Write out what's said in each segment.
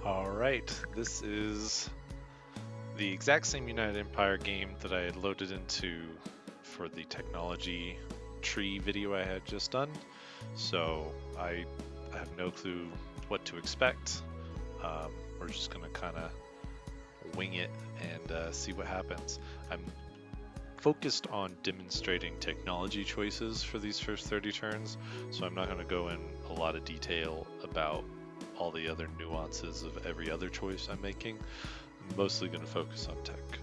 All right, this is the exact same United Empire game that I had loaded into for the technology tree video I had just done. So I have no clue what to expect. We're just gonna kind of wing it and see what happens. I'm focused on demonstrating technology choices for these first 30 turns, so I'm not going to go in a lot of detail about all the other nuances of every other choice I'm making. I'm mostly going to focus on tech.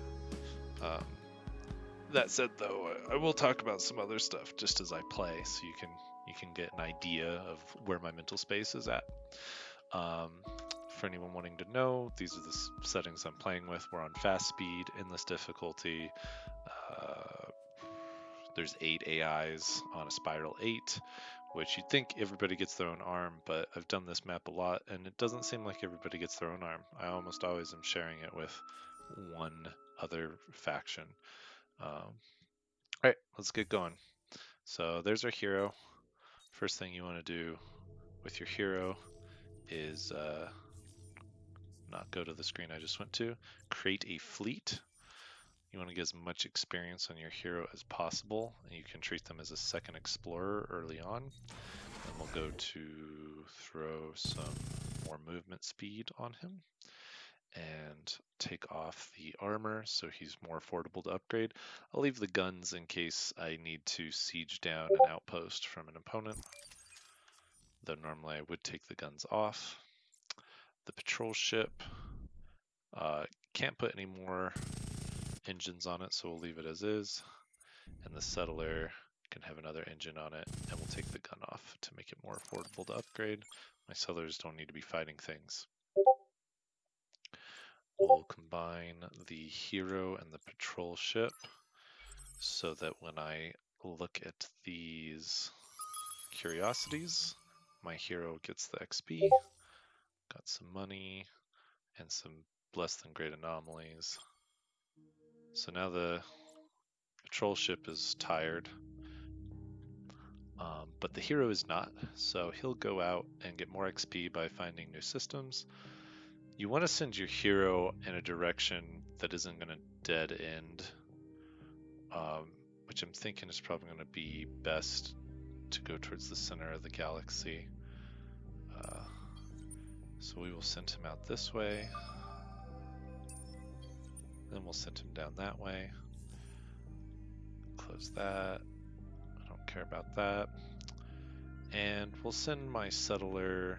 Um, that said, though, I will talk about some other stuff just as I play, so you can get an idea of where my mental space is at. Um, for anyone wanting to know, these are the settings I'm playing with. We're on fast speed, endless difficulty. Uh, there's 8 AIs on a spiral 8, which you'd think everybody gets their own arm, but I've done this map a lot, and it doesn't seem like everybody gets their own arm. I almost always am sharing it with one other faction. All right, let's get going. So there's our hero. First thing you want to do with your hero is not go to the screen I just went to. Create a fleet. You want to get as much experience on your hero as possible, and you can treat them as a second explorer early on. Then we'll go to throw some more movement speed on him and take off the armor so he's more affordable to upgrade. I'll leave the guns in case I need to siege down an outpost from an opponent, though normally I would take the guns off. The patrol ship, can't put any more engines on it, so we'll leave it as is. And the settler can have another engine on it, and we'll take the gun off to make it more affordable to upgrade. My settlers don't need to be fighting things. We'll combine the hero and the patrol ship so that when I look at these curiosities, my hero gets the XP, got some money, and some less than great anomalies. So now the patrol ship is tired, but the hero is not, so he'll go out and get more XP by finding new systems. You want to send your hero in a direction that isn't going to dead end, which I'm thinking is probably going to be best to go towards the center of the galaxy. So we will send him out this way, then we'll send him down that way. Close that. I don't care about that. And we'll send my settler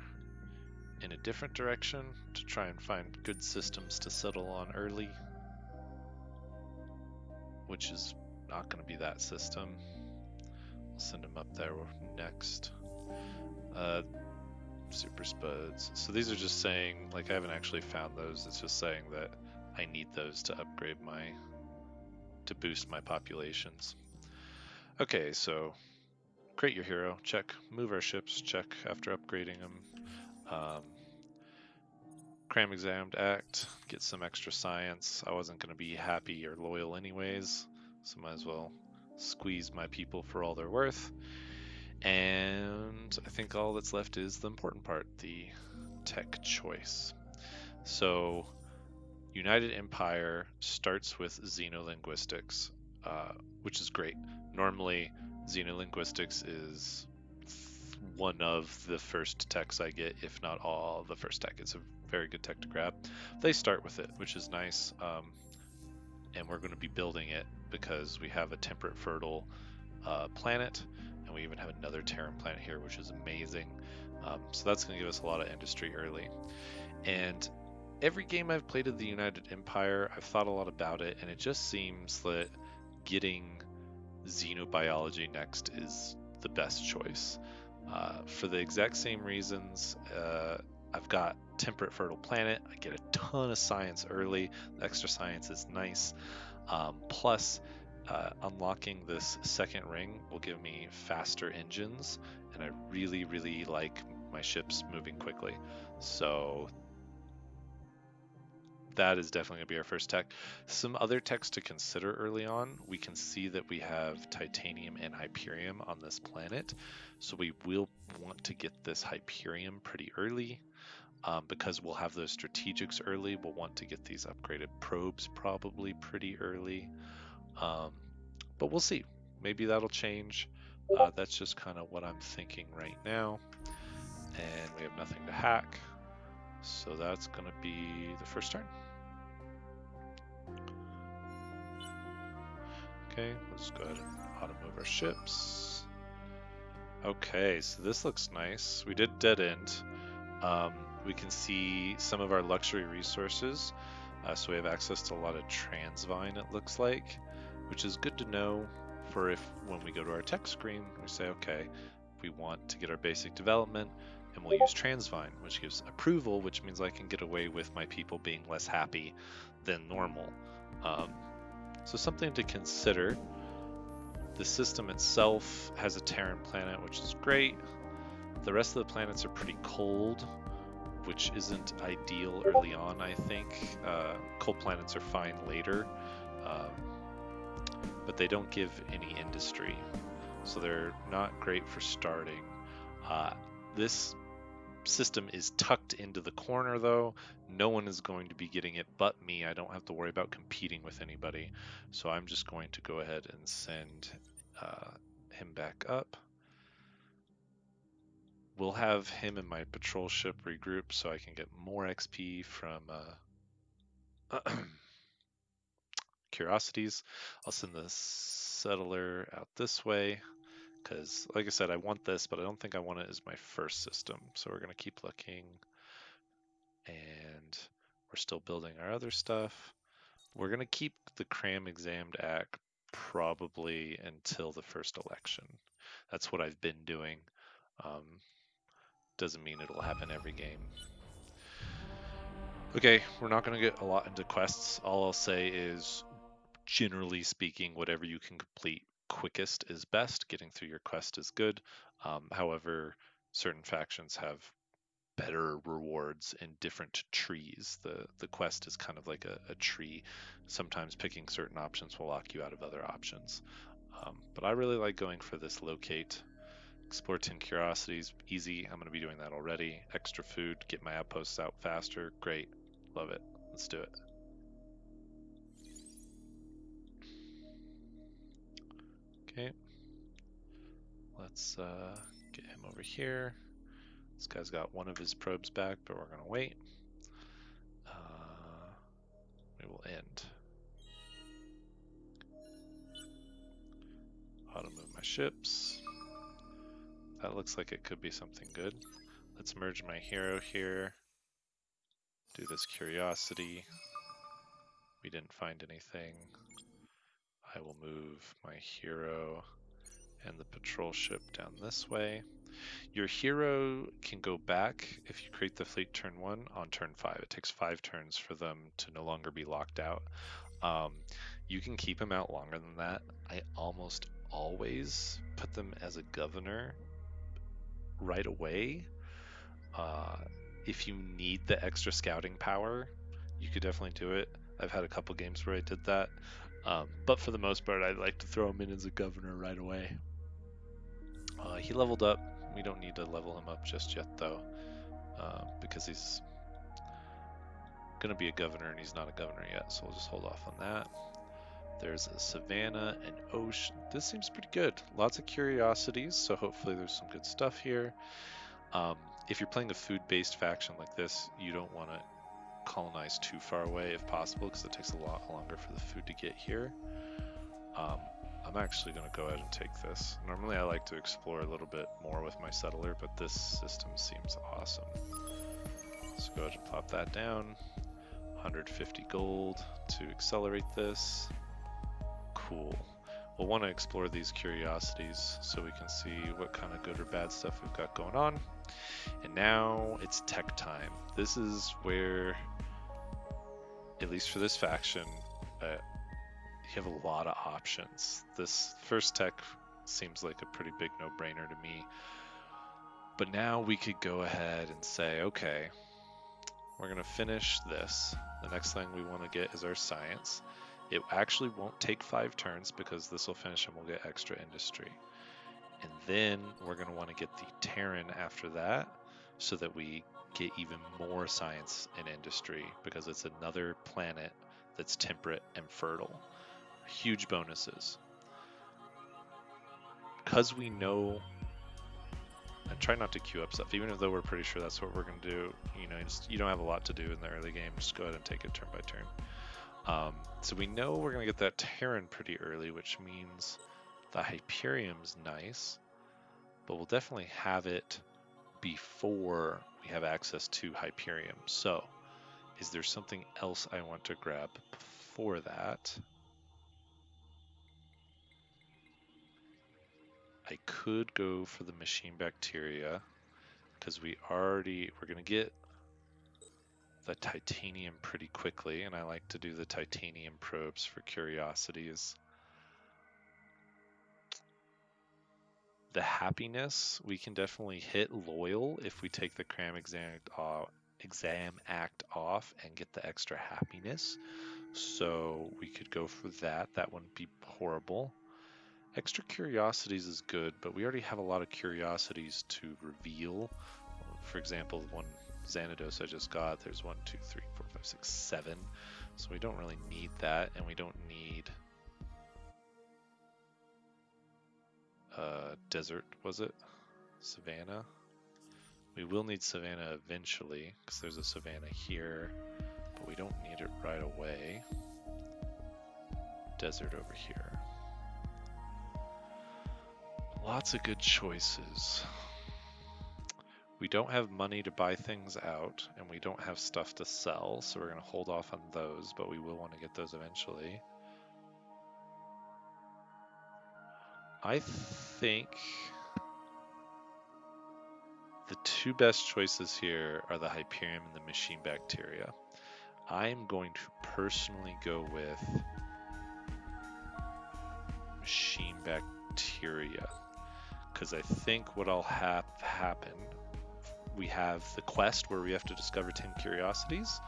in a different direction to try and find good systems to settle on early, which is not going to be that system. I'll send him up there next. Super spuds. So these are just saying, like, I haven't actually found those. It's just saying that I need those to upgrade to boost my populations. Okay, so create your hero, check. Move our ships, check after upgrading them. Cram exam act, get some extra science. I wasn't going to be happy or loyal anyways, so might as well squeeze my people for all they're worth. And I think all that's left is the important part, the tech choice. So United Empire starts with xenolinguistics, which is great. Normally, xenolinguistics is one of the first techs I get, if not all the first tech. It's a very good tech to grab. They start with it, which is nice, and we're going to be building it because we have a temperate fertile planet, and we even have another Terran planet here, which is amazing. So that's going to give us a lot of industry early. And every game I've played of the United Empire, I've thought a lot about it, and it just seems that getting xenobiology next is the best choice. For the exact same reasons, I've got temperate fertile planet. I get a ton of science early. The extra science is nice. Plus, unlocking this second ring will give me faster engines, and I really, really like my ships moving quickly. So that is definitely going to be our first tech. Some other techs to consider early on. We can see that we have titanium and hyperium on this planet, so we will want to get this hyperium pretty early. Because we'll have those strategics early, we'll want to get these upgraded probes probably pretty early. But we'll see. Maybe that'll change. That's just kind of what I'm thinking right now. And we have nothing to hack. So that's going to be the first turn. Okay, let's go ahead and auto-move our ships. Okay, so this looks nice. We did dead end. We can see some of our luxury resources. So we have access to a lot of transvine, it looks like, which is good to know for if when we go to our tech screen, we say, okay, we want to get our basic development, and we'll use transvine, which gives approval, which means I can get away with my people being less happy than normal. So something to consider. The system itself has a Terran planet, which is great. The rest of the planets are pretty cold, which isn't ideal early on, I think. Cold planets are fine later, but they don't give any industry, so they're not great for starting. This system is tucked into the corner, though. No one is going to be getting it but me. I don't have to worry about competing with anybody, so I'm just going to go ahead and send him back up. We'll have him and my patrol ship regroup so I can get more XP from curiosities. I'll send the settler out this way because, like I said, I want this, but I don't think I want it as my first system. So we're going to keep looking, and we're still building our other stuff. We're going to keep the cram examined act probably until the first election. That's what I've been doing. Doesn't mean it'll happen every game. Okay, we're not going to get a lot into quests. All I'll say is, generally speaking, whatever you can complete quickest is best. Getting through your quest is good. However, certain factions have better rewards in different trees. The quest is kind of like a tree. Sometimes picking certain options will lock you out of other options. But I really like going for this locate. Explore 10 curiosities, easy. I'm going to be doing that already. Extra food, get my outposts out faster. Great. Love it. Let's do it. Okay. Let's get him over here. This guy's got one of his probes back, but we're going to wait. We will end. Auto move my ships. That looks like it could be something good. Let's merge my hero here. Do this curiosity. We didn't find anything. I will move my hero and the patrol ship down this way. Your hero can go back if you create the fleet turn 1 on turn 5. It takes 5 turns for them to no longer be locked out. You can keep them out longer than that. I almost always put them as a governor right away. If you need the extra scouting power, you could definitely do it. I've had a couple games where I did that. But for the most part, I like to throw him in as a governor right away. He leveled up. We don't need to level him up just yet, though, because he's going to be a governor and he's not a governor yet, so we'll just hold off on that. There's a savannah and ocean. This seems pretty good. Lots of curiosities, so hopefully there's some good stuff here. If you're playing a food-based faction like this, you don't want to colonize too far away if possible, because it takes a lot longer for the food to get here. I'm actually going to go ahead and take this. Normally I like to explore a little bit more with my settler, but this system seems awesome. So go ahead and plop that down. 150 gold to accelerate this. Cool. We'll want to explore these curiosities so we can see what kind of good or bad stuff we've got going on. And now it's tech time. This is where, at least for this faction, you have a lot of options. This first tech seems like a pretty big no-brainer to me. But now we could go ahead and say, okay, we're going to finish this. The next thing we want to get is our science. It actually won't take 5 turns because this will finish and we'll get extra industry. And then we're going to want to get the Terran after that so that we get even more science and industry because it's another planet that's temperate and fertile. Huge bonuses. Because we know, and try not to queue up stuff, even though we're pretty sure that's what we're going to do. You don't have a lot to do in the early game. Just go ahead and take it turn by turn. So we know we're going to get that Terran pretty early, which means the Hyperium's nice, but we'll definitely have it before we have access to Hyperium. So, is there something else I want to grab before that? I could go for the machine bacteria because we're going to get the titanium pretty quickly, and I like to do the titanium probes for curiosities. The happiness, we can definitely hit loyal if we take the cram exam act off and get the extra happiness. So we could go for that. That wouldn't be horrible. Extra curiosities is good, but we already have a lot of curiosities to reveal. For example, one Xanados I just got, there's 1, 2, 3, 4, 5, 6, 7. So we don't really need that, and we don't need desert, was it? Savannah? We will need Savannah eventually, because there's a Savannah here, but we don't need it right away. Desert over here. Lots of good choices. We don't have money to buy things out, and we don't have stuff to sell, so we're going to hold off on those, but we will want to get those eventually. I think the two best choices here are the Hyperium and the machine bacteria. I'm going to personally go with machine bacteria, because I think what I'll have happen, we have the quest where we have to discover 10 curiosities.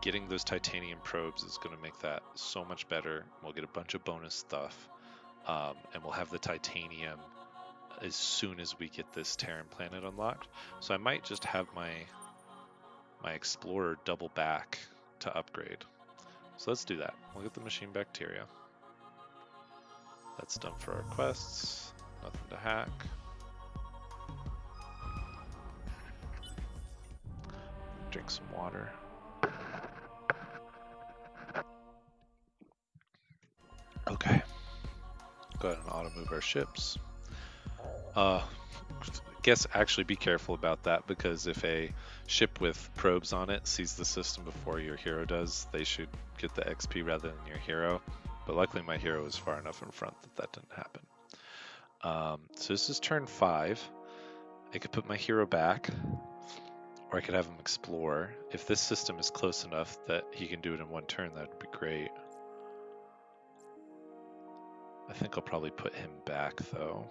Getting those titanium probes is going to make that so much better. We'll get a bunch of bonus stuff, and we'll have the titanium as soon as we get this Terran planet unlocked. So I might just have my explorer double back to upgrade. So let's do that. We'll get the machine bacteria. That's done for our quests. Nothing to hack. Drink some water. Okay. Go ahead and auto move our ships. Guess actually be careful about that, because if a ship with probes on it sees the system before your hero does, they should get the XP rather than your hero. But luckily my hero was far enough in front that didn't happen. So this is turn 5. I could put my hero back, or I could have him explore. If this system is close enough that he can do it in one turn, that would be great. I think I'll probably put him back though.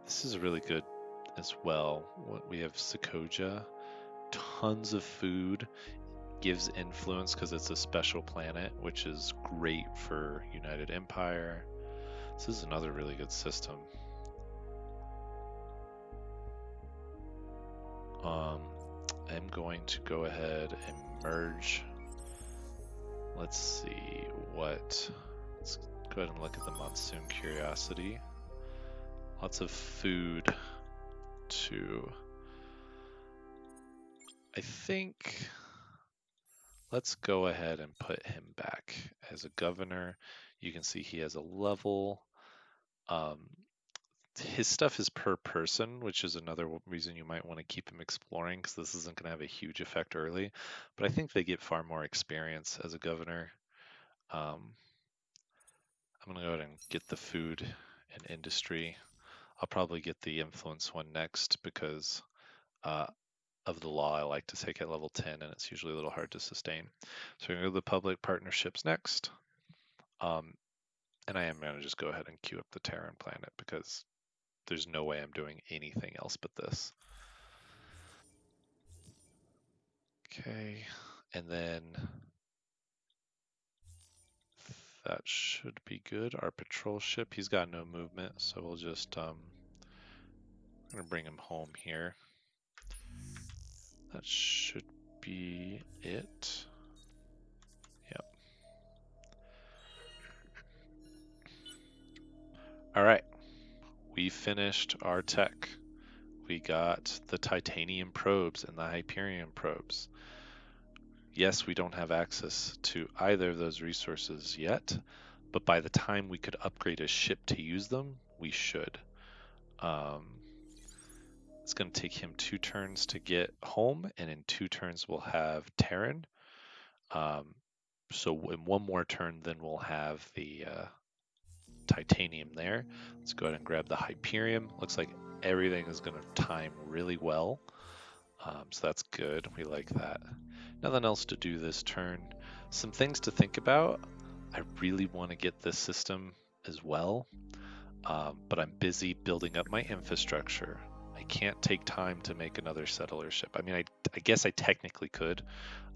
This is really good as well. We have Sokoja, tons of food, gives influence because it's a special planet, which is great for United Empire. This is another really good system. I'm going to go ahead and merge. Let's see let's go ahead and look at the Monsoon Curiosity. Lots of food to, I think, let's go ahead and put him back as a governor. You can see he has a level. His stuff is per person, which is another reason you might want to keep him exploring, because this isn't going to have a huge effect early. But I think they get far more experience as a governor. I'm going to go ahead and get the food and industry. I'll probably get the influence one next because of the law I like to take at level 10, and it's usually a little hard to sustain. So we're going to go to the public partnerships next. And I am going to just go ahead and queue up the Terran planet because there's no way I'm doing anything else but this. Okay, and then that should be good. Our patrol ship, he's got no movement, so we'll just I'm gonna bring him home here. That should be it. Yep. All right. We finished our tech. We got the titanium probes and the Hyperion probes. Yes, we don't have access to either of those resources yet, but by the time we could upgrade a ship to use them, we should. It's going to take him 2 turns to get home, and in 2 turns we'll have Terran. So in 1 more turn, then we'll have the titanium there. Let's go ahead and grab the Hyperion. Looks like everything is going to time really well. So that's good. We like that. Nothing else to do this turn. Some things to think about. I really want to get this system as well, but I'm busy building up my infrastructure. I can't take time to make another settler ship. I mean, I guess I technically could.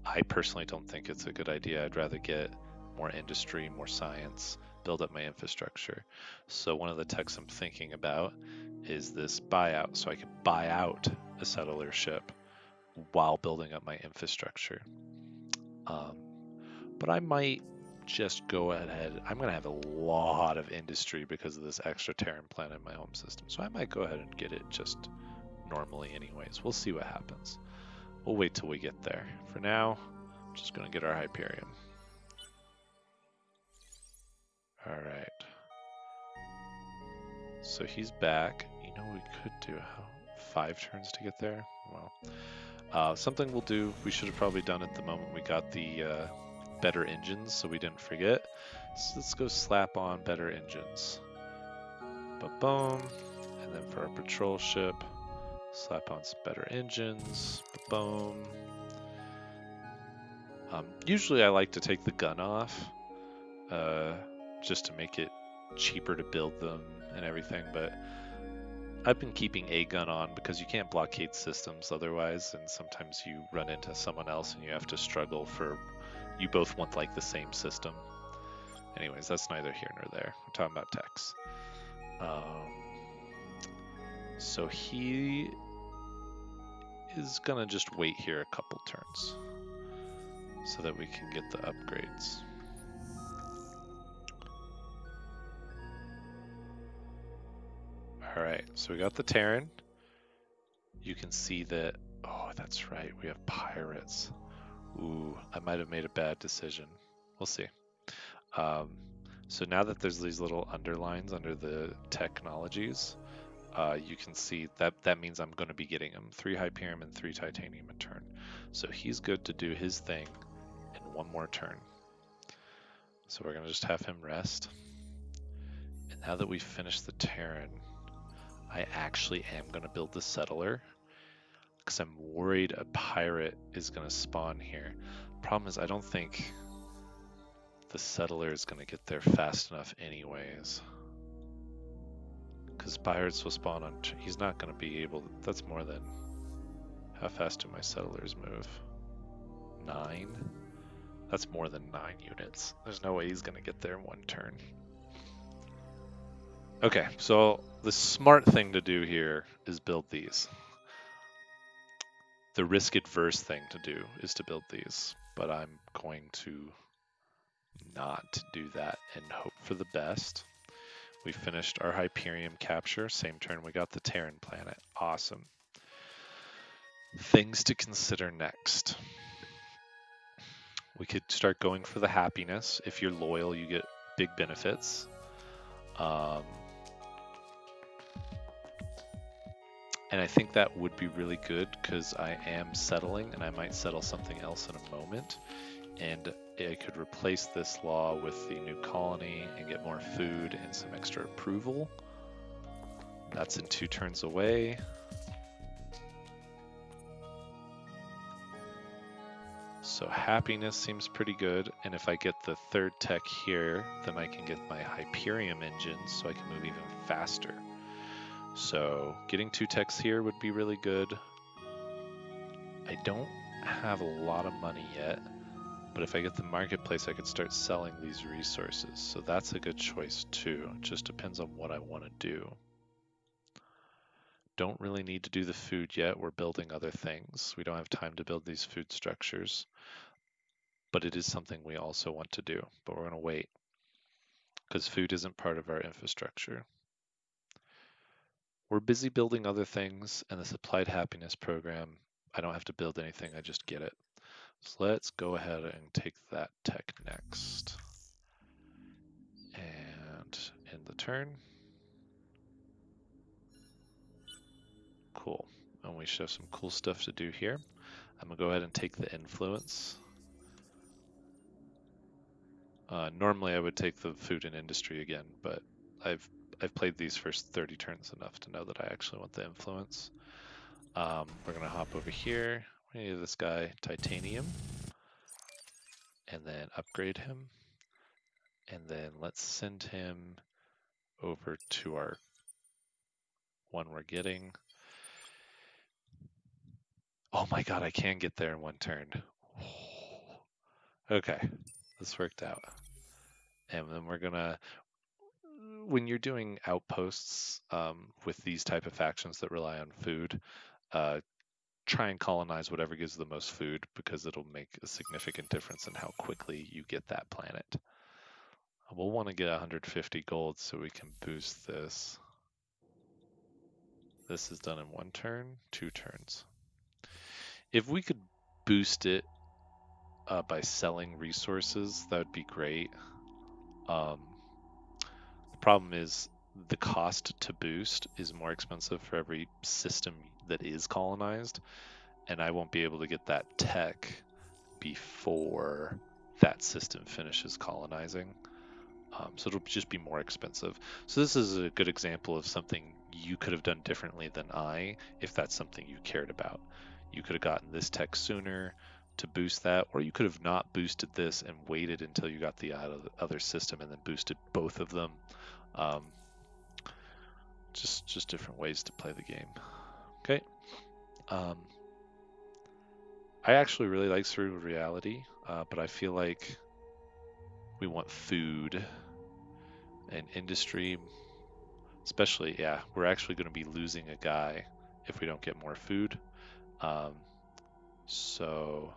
I personally don't think it's a good idea. I'd rather get more industry, more science, build up my infrastructure. So one of the techs I'm thinking about is this buyout, so I could buy out a settler ship while building up my infrastructure. But I might just go ahead. I'm going to have a lot of industry because of this extra Terran planet in my home system. So I might go ahead and get it just normally anyways. We'll see what happens. We'll wait till we get there. For now, I'm just going to get our Hyperion. All right. So he's back. You know, we could do 5 turns to get there. Well, something we'll do. We should have probably done it the moment we got the better engines, so we didn't forget. So let's go slap on better engines. Ba-boom. And then for our patrol ship, slap on some better engines. Ba-boom. Usually I like to take the gun off, just to make it cheaper to build them and everything, but I've been keeping a gun on because you can't blockade systems otherwise, and sometimes you run into someone else and you have to struggle for, you both want like the same system. Anyways, that's neither here nor there. We're talking about techs. So he is gonna just wait here a couple turns so that we can get the upgrades. All right, so we got the Terran. You can see that, oh, that's right, we have pirates. Ooh, I might have made a bad decision. We'll see. So now that there's these little underlines under the technologies, you can see that means I'm going to be getting him 3 Hyperion and 3 Titanium a turn. So he's good to do his thing in 1 more turn. So we're going to just have him rest. And now that we've finished the Terran, I actually am going to build the settler because I'm worried a pirate is going to spawn here. Problem is, I don't think the settler is going to get there fast enough anyways. Because pirates will spawn on... He's not going to be able... That's more than... How fast do my settlers move? 9? That's more than 9 units. There's no way he's going to get there in 1 turn. Okay, so the smart thing to do here is build these. The risk-adverse thing to do is to build these, but I'm going to not do that and hope for the best. We finished our Hyperion capture. Same turn we got the Terran planet. Awesome. Things to consider next. We could start going for the happiness. If you're loyal, you get big benefits. And I think that would be really good because I am settling and I might settle something else in a moment. And I could replace this law with the new colony and get more food and some extra approval. That's in 2 turns away. So happiness seems pretty good. And if I get the 3rd tech here, then I can get my Hyperion engines so I can move even faster. So getting 2 techs here would be really good. I don't have a lot of money yet, but if I get the marketplace, I could start selling these resources. So that's a good choice too. It just depends on what I want to do. don't really need to do the food yet. We're building other things. We don't have time to build these food structures, but it is something we also want to do, but we're going to wait because food isn't part of our infrastructure. We're busy building other things, and this applied happiness program, I don't have to build anything, I just get it. So let's go ahead and take that tech next. And end the turn. Cool. And we should have some cool stuff to do here. I'm gonna go ahead and take the influence. Normally I would take the food and industry again, but I've played these first 30 turns enough to know that I actually want the influence. We're gonna hop over here. We need this guy, titanium, and then upgrade him. And then let's send him over to our one we're getting. Oh my god, I can get there in one turn. Okay, this worked out. And then we're gonna, when you're doing outposts with these type of factions that rely on food, try and colonize whatever gives the most food because it'll make a significant difference in how quickly you get that planet. We'll want to get 150 gold so we can boost this. This is done in 1 turn, 2 turns. If we could boost it by selling resources, that would be great. The problem is the cost to boost is more expensive for every system that is colonized, and I won't be able to get that tech before that system finishes colonizing. So it'll just be more expensive. So this is a good example of something you could have done differently than I, if that's something you cared about. You could have gotten this tech sooner to boost that, or you could have not boosted this and waited until you got the other system and then boosted both of them. Just different ways to play the game. Okay. I actually really like Surreal Reality, but I feel like we want food and industry, especially, yeah, we're actually going to be losing a guy if we don't get more food. So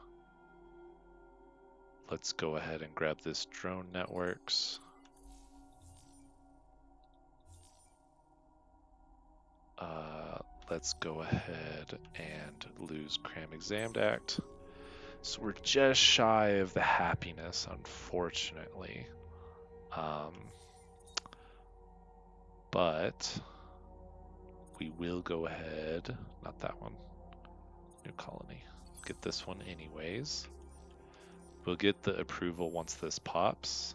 let's go ahead and grab this drone networks. Let's go ahead and lose Cram Examed Act. So we're just shy of the happiness, unfortunately. But we will go ahead, not that one, new colony. Get this one anyways. We'll get the approval once this pops,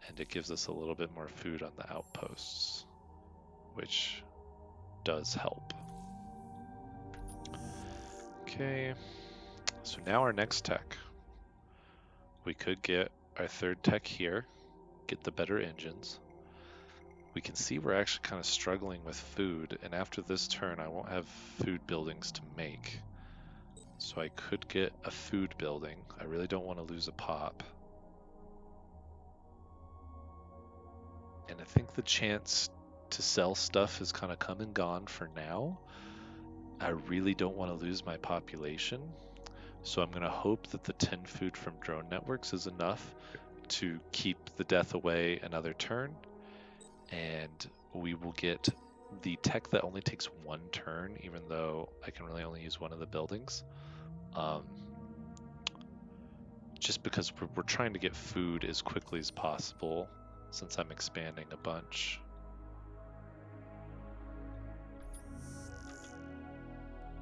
and it gives us a little bit more food on the outposts, which does help. Okay, so now our next tech. We could get our 3rd tech here, get the better engines. We can see we're actually kind of struggling with food, and after this turn I won't have food buildings to make. So I could get a food building. I really don't want to lose a pop. And I think the chance to sell stuff has kind of come and gone for now. I really don't want to lose my population. So I'm going to hope that the 10 food from drone networks is enough to keep the death away another turn. And we will get the tech that only takes 1 turn, even though I can really only use 1 of the buildings. Just because we're trying to get food as quickly as possible since I'm expanding a bunch.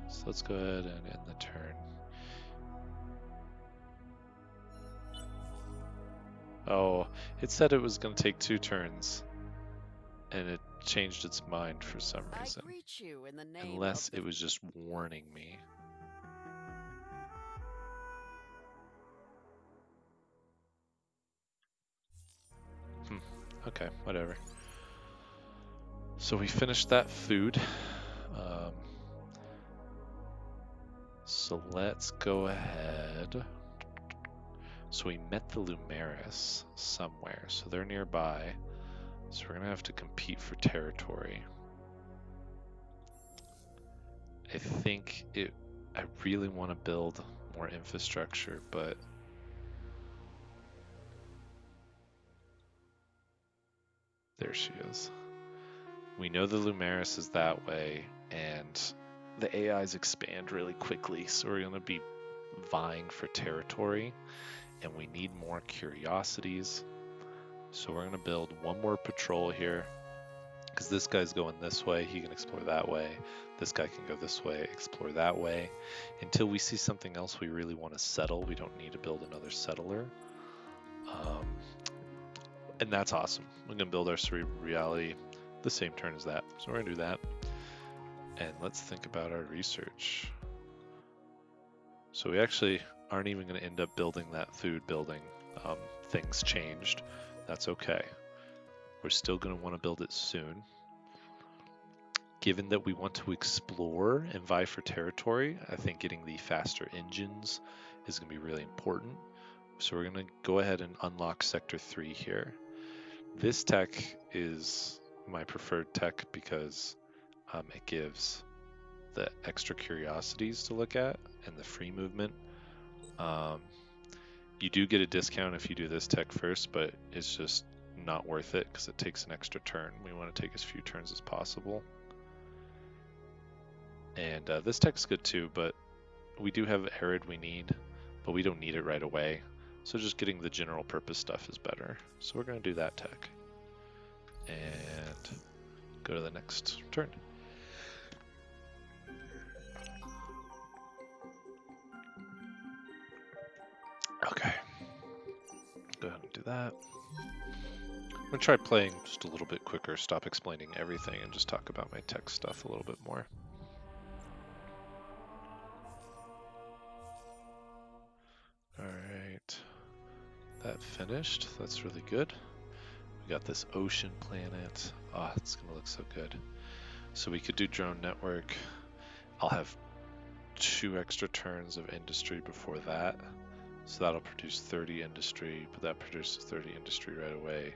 So let's go ahead and end the turn. Oh, it said it was going to take 2 turns, and it changed its mind for some reason. Unless it was just warning me. Okay, whatever. So we finished that food. So let's go ahead. So we met the Lumeris somewhere, so they're nearby. So we're gonna have to compete for territory. I think I really want to build more infrastructure, but there she is. We know the Lumeris is that way, and the AIs expand really quickly, so we're going to be vying for territory, and we need more curiosities. So we're going to build one more patrol here, because this guy's going this way, he can explore that way. This guy can go this way, explore that way. Until we see something else we really want to settle, we don't need to build another settler. And that's awesome. We're going to build our cerebral reality the same turn as that. So we're going to do that. And let's think about our research. So we actually aren't even going to end up building that food building. Things changed. That's okay. We're still going to want to build it soon. Given that we want to explore and vie for territory, I think getting the faster engines is going to be really important. So we're going to go ahead and unlock Sector 3 here. This tech is my preferred tech because it gives the extra curiosities to look at and the free movement. You do get a discount if you do this tech first, but it's just not worth it because it takes an extra turn. We want to take as few turns as possible. And this tech's good too, but we do have arid we need, but we don't need it right away. So just getting the general purpose stuff is better. So we're going to do that tech. And go to the next turn. Okay. Go ahead and do that. I'm going to try playing just a little bit quicker, stop explaining everything, and just talk about my tech stuff a little bit more. Alright. That finished. That's really good. We got this ocean planet. Ah, it's going to look so good. So we could do drone network. I'll have 2 extra turns of industry before that. So that'll produce 30 industry, but that produces 30 industry right away.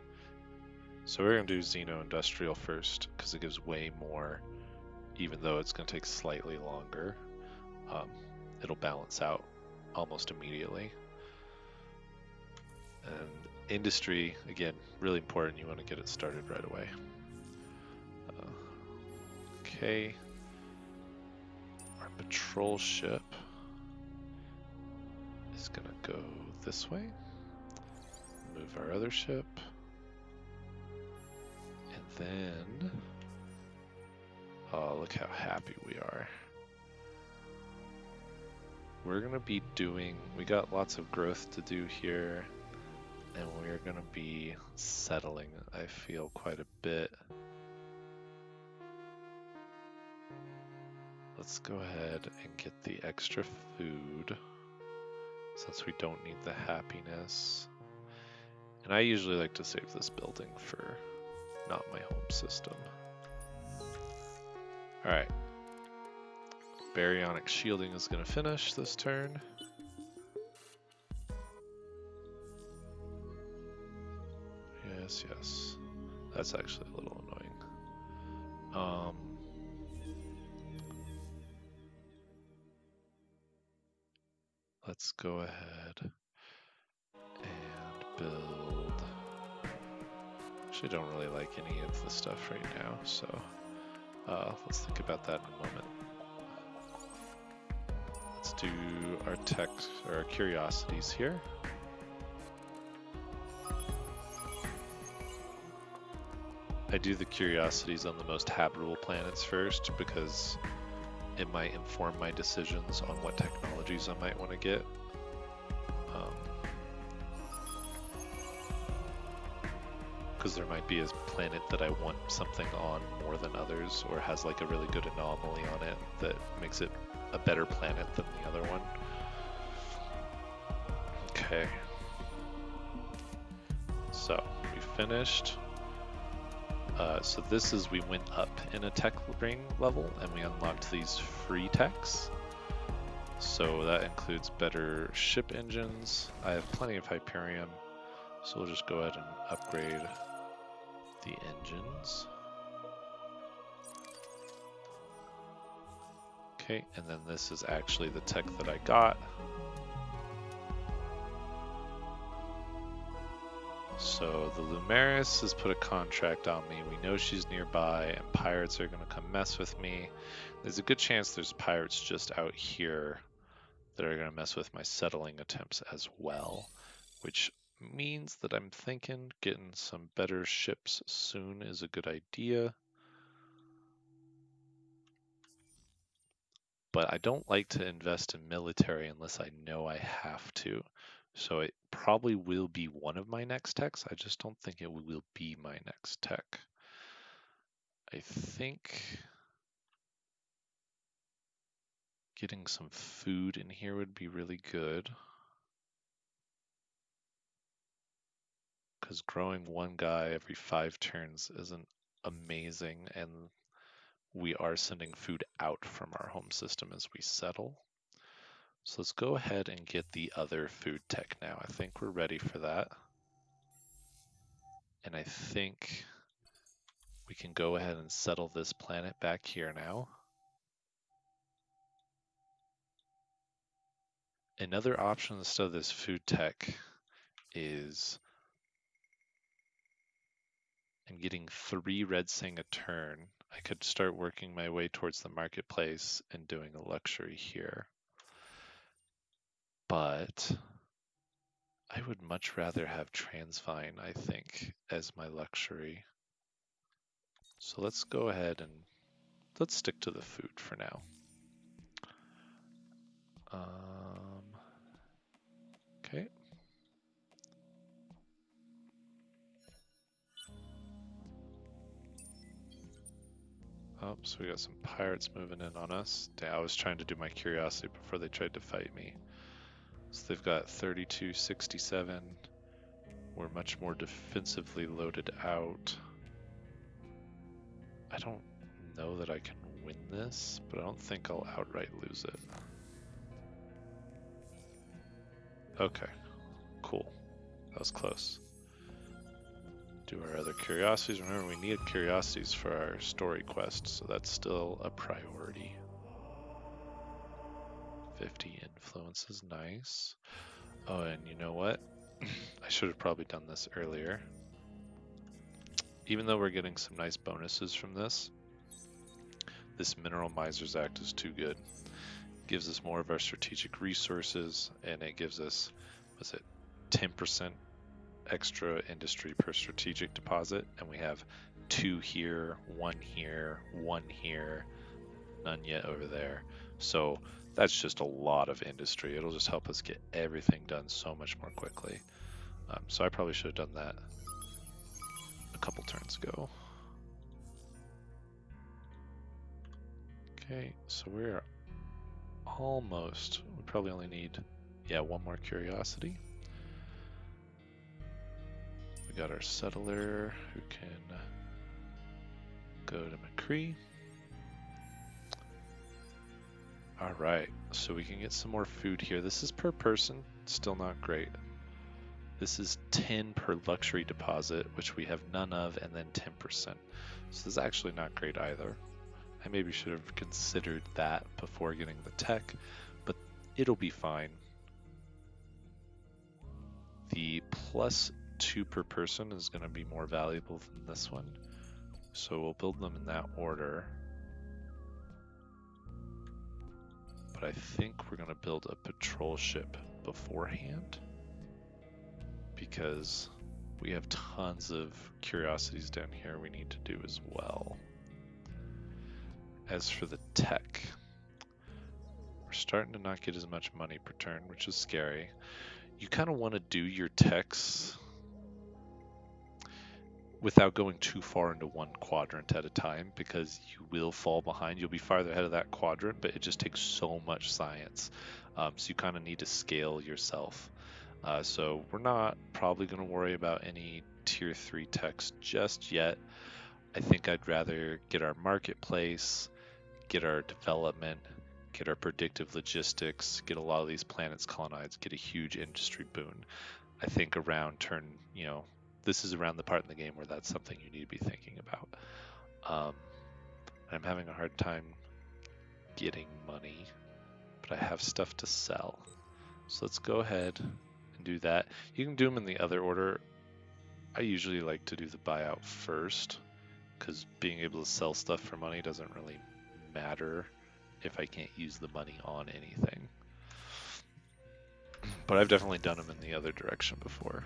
So we're going to do Xeno Industrial first, because it gives way more, even though it's going to take slightly longer. It'll balance out almost immediately. And industry, again, really important. You want to get it started right away. Okay. Our patrol ship is going to go this way. Move our other ship. And then, oh, look how happy we are. We're going to be doing, we got lots of growth to do here, and we're going to be settling, I feel, quite a bit. Let's go ahead and get the extra food, since we don't need the happiness. And I usually like to save this building for not my home system. Alright. Baryonic shielding is going to finish this turn. Yes, yes. That's actually a little annoying. Let's go ahead and build. Actually, don't really like any of the stuff right now, so let's think about that in a moment. Let's do our tech or our curiosities here. I do the curiosities on the most habitable planets first because it might inform my decisions on what technologies I might want to get. Because there might be a planet that I want something on more than others, or has like a really good anomaly on it that makes it a better planet than the other one. Okay. So we finished. So this is, we went up in a tech ring level and we unlocked these free techs. So that includes better ship engines. I have plenty of Hyperion, so we'll just go ahead and upgrade the engines. Okay, and then this is actually the tech that I got. So the Lumeris has put a contract on me. We know she's nearby, and pirates are going to come mess with me. There's a good chance there's pirates just out here that are going to mess with my settling attempts as well, which means that I'm thinking getting some better ships soon is a good idea. But I don't like to invest in military unless I know I have to. So it probably will be one of my next techs. I just don't think it will be my next tech. I think getting some food in here would be really good. Because growing one guy every 5 turns isn't amazing, and we are sending food out from our home system as we settle. So let's go ahead and get the other food tech now. I think we're ready for that. And I think we can go ahead and settle this planet back here now. Another option instead of this food tech is I'm getting 3 red sing a turn. I could start working my way towards the marketplace and doing a luxury here. But I would much rather have Transvine, I think, as my luxury. So let's go ahead and let's stick to the food for now. Okay. Oh, so we got some pirates moving in on us. I was trying to do my curiosity before they tried to fight me. So they've got 3267. We're much more defensively loaded out. I don't know that I can win this, but I don't think I'll outright lose it. Okay, cool. That was close. Do our other curiosities. Remember, we need curiosities for our story quest, so that's still a priority. 50 influence is nice. Oh, and you know what? I should have probably done this earlier. Even though we're getting some nice bonuses from this Mineral Miser's Act is too good. It gives us more of our strategic resources, and it gives us, 10% extra industry per strategic deposit, and we have 2 here, 1 here, 1 here, none yet over there. So that's just a lot of industry. It'll just help us get everything done so much more quickly. So I probably should have done that a couple turns ago. Okay, so we're almost, we probably only need, 1 more curiosity. We got our settler who can go to McCree. Alright, so we can get some more food here. This is per person, still not great. This is 10 per luxury deposit, which we have none of, and then 10%. So this is actually not great either. I maybe should have considered that before getting the tech, but it'll be fine. The +2 per person is going to be more valuable than this one, so we'll build them in that order. But I think we're going to build a patrol ship beforehand, because we have tons of curiosities down here we need to do as well. As for the tech, we're starting to not get as much money per turn, which is scary. You kind of want to do your techs without going too far into one quadrant at a time, because you will fall behind. You'll be farther ahead of that quadrant, but it just takes so much science. So you kind of need to scale yourself. So we're not probably going to worry about any tier 3 techs just yet. I think I'd rather get our marketplace, get our development, get our predictive logistics, get a lot of these planets colonized, get a huge industry boon. I think around turn, this is around the part in the game where that's something you need to be thinking about. I'm having a hard time getting money, but I have stuff to sell. So let's go ahead and do that. You can do them in the other order. I usually like to do the buyout first, because being able to sell stuff for money doesn't really matter if I can't use the money on anything. But I've definitely done them in the other direction before.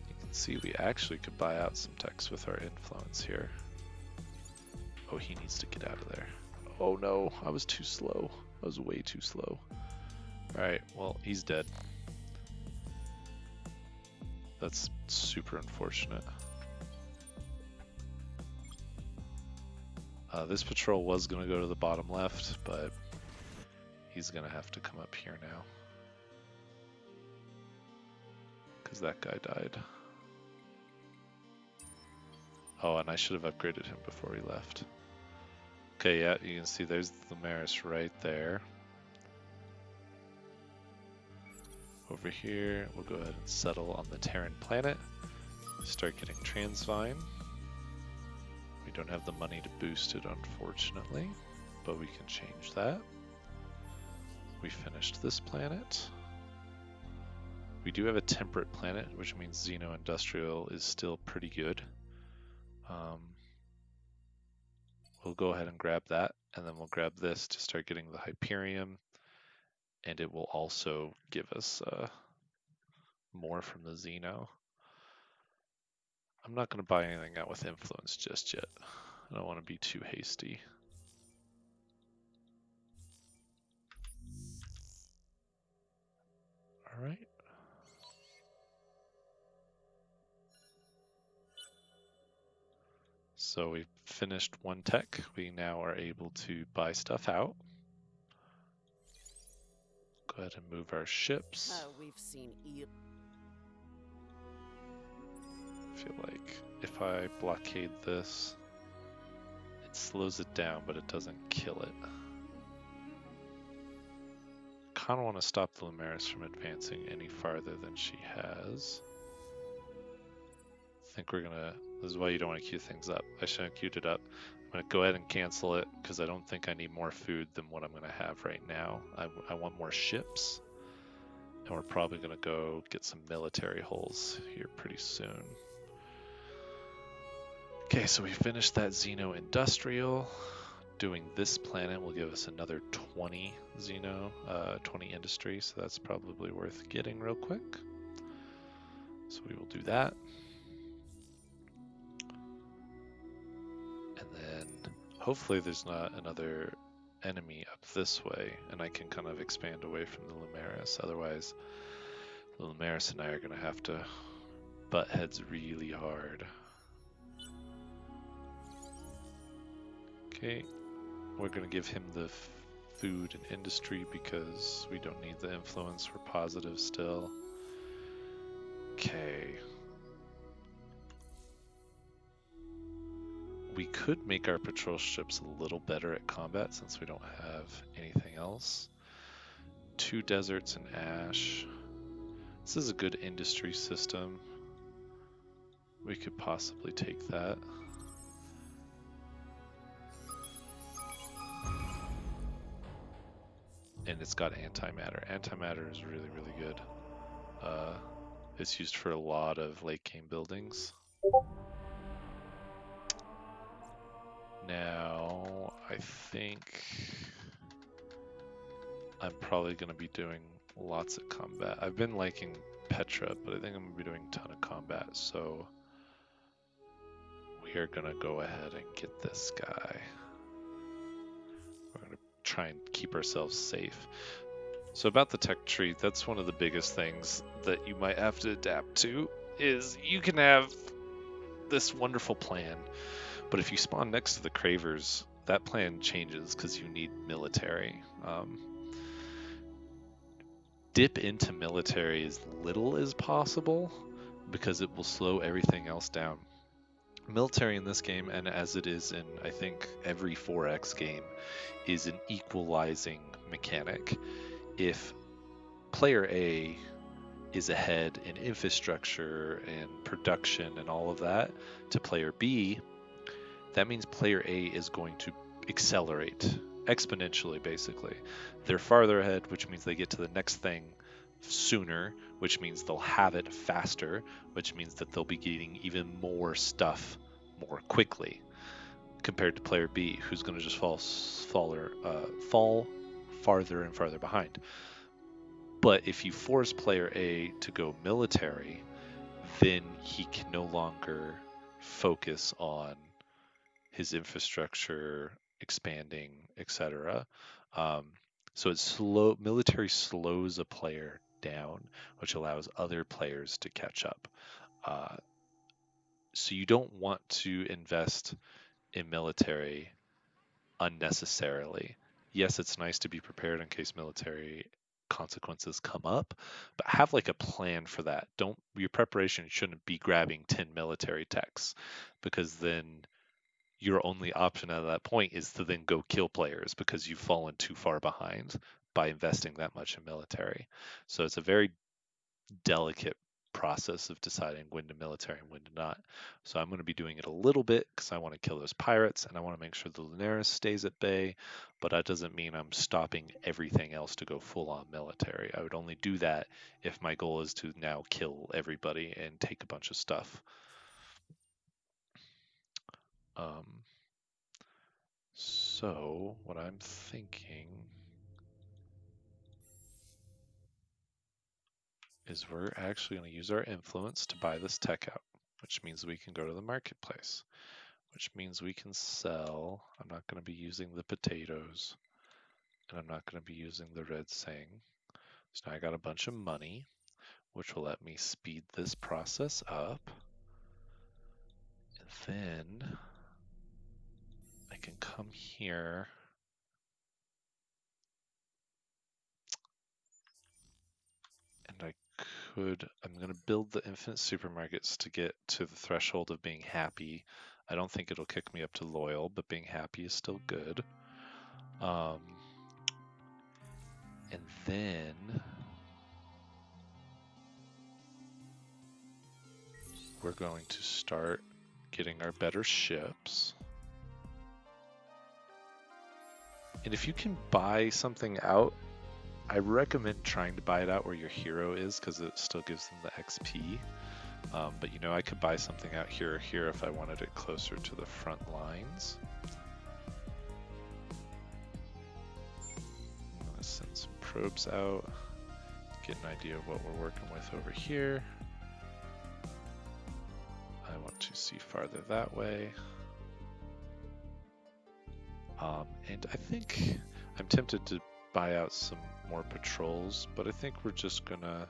You can see we actually could buy out some techs with our influence here. Oh, he needs to get out of there. Oh no, I was too slow. I was way too slow. Alright, well, he's dead. That's super unfortunate. This patrol was going to go to the bottom left, but he's going to have to come up here now. Because that guy died. Oh, and I should have upgraded him before he left. Okay, yeah, you can see there's the Lumaris right there. Over here, we'll go ahead and settle on the Terran planet. Start getting Transvine. We don't have the money to boost it, unfortunately, but we can change that. We finished this planet. We do have a temperate planet, which means Xeno-Industrial is still pretty good. We'll go ahead and grab that, and then we'll grab this to start getting the Hyperium, and it will also give us more from the Xeno. I'm not going to buy anything out with influence just yet. I don't want to be too hasty. All right. So we've finished one tech. We now are able to buy stuff out. Go ahead and move our ships. We've seen I feel like if I blockade this, it slows it down, but it doesn't kill it. Kind of want to stop the Lumaris from advancing any farther than she has. I think we're gonna, this is why you don't want to queue things up. I shouldn't have queued it up. I'm gonna go ahead and cancel it because I don't think I need more food than what I'm gonna have right now. I want more ships, and we're probably gonna go get some military hulls here pretty soon. Okay, so we finished that Xeno Industrial. Doing this planet will give us another 20 Xeno, 20 industry, so that's probably worth getting real quick. So we will do that. And then hopefully there's not another enemy up this way, and I can kind of expand away from the Lumaris. Otherwise, the Lumaris and I are going to have to butt heads really hard. Okay, we're going to give him the food and industry because we don't need the influence. We're positive still. Okay. We could make our patrol ships a little better at combat since we don't have anything else. 2 deserts and ash. This is a good industry system. We could possibly take that. And it's got antimatter. Antimatter is really, really good. It's used for a lot of late game buildings. Now, I think I'm probably going to be doing lots of combat. I've been liking Petra, but I think I'm going to be doing a ton of combat, so we are going to go ahead and get this guy. We're going to try and keep ourselves safe. So about the tech tree, that's one of the biggest things that you might have to adapt to, is you can have this wonderful plan, but if you spawn next to the Cravers, that plan changes because you need military. Dip into military as little as possible because it will slow everything else down. Military in this game, and as it is in I think every 4X game, is an equalizing mechanic. If player A is ahead in infrastructure and production and all of that to player B, that means player A is going to accelerate exponentially, basically. They're farther ahead, which means they get to the next thing sooner, which means they'll have it faster, which means that they'll be getting even more stuff more quickly compared to player B, who's going to just fall farther and farther behind. But if you force player A to go military, then he can no longer focus on his infrastructure expanding, etc. So military slows a player down, which allows other players to catch up. Uh, so you don't want to invest in military unnecessarily. Yes, it's nice to be prepared in case military consequences come up, but have like a plan for that. Don't Your preparation shouldn't be grabbing 10 military techs, because then your only option at that point is to then go kill players because you've fallen too far behind by investing that much in military. So it's a very delicate process of deciding when to military and when to not. So I'm going to be doing it a little bit because I want to kill those pirates and I want to make sure the Lunaris stays at bay, but that doesn't mean I'm stopping everything else to go full on military. I would only do that if my goal is to now kill everybody and take a bunch of stuff. Um, so what I'm thinking is we're actually going to use our influence to buy this tech out, which means we can go to the marketplace, which means we can sell. I'm not going to be using the potatoes, and I'm not going to be using the red sing. So now I got a bunch of money, which will let me speed this process up. And then I can come here and I'm going to build the infinite supermarkets to get to the threshold of being happy. I don't think it'll kick me up to loyal, but being happy is still good. And then we're going to start getting our better ships. And if you can buy something out, I recommend trying to buy it out where your hero is, because it still gives them the XP. But you know, I could buy something out here or here if I wanted it closer to the front lines. I'm going to send some probes out, get an idea of what we're working with over here. I want to see farther that way. And I think I'm tempted to buy out some more patrols, but I think we're just gonna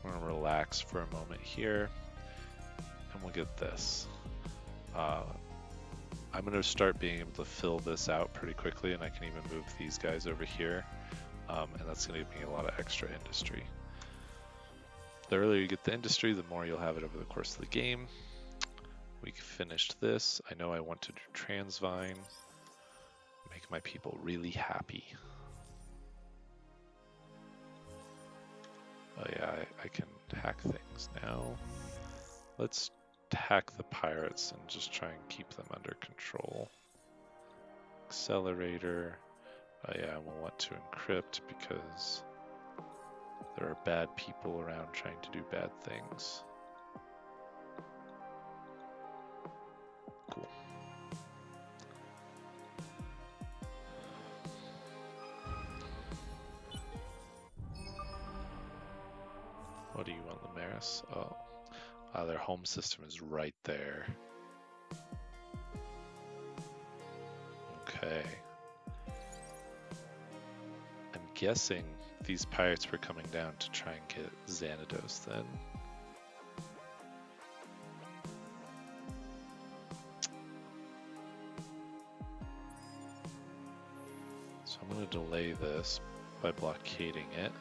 relax for a moment here, and we'll get this. I'm gonna start being able to fill this out pretty quickly, and I can even move these guys over here, and that's gonna give me a lot of extra industry. The earlier you get the industry, the more you'll have it over the course of the game. We finished this. I know I want to do Transvine. Make my people really happy. Oh yeah, I can hack things now. Let's hack the pirates and just try and keep them under control. Accelerator. Oh yeah, we'll want to encrypt because there are bad people around trying to do bad things. Cool. What do you want, Lunaris? Oh, their home system is right there. Okay. I'm guessing these pirates were coming down to try and get Xanados then. So I'm going to delay this by blockading it.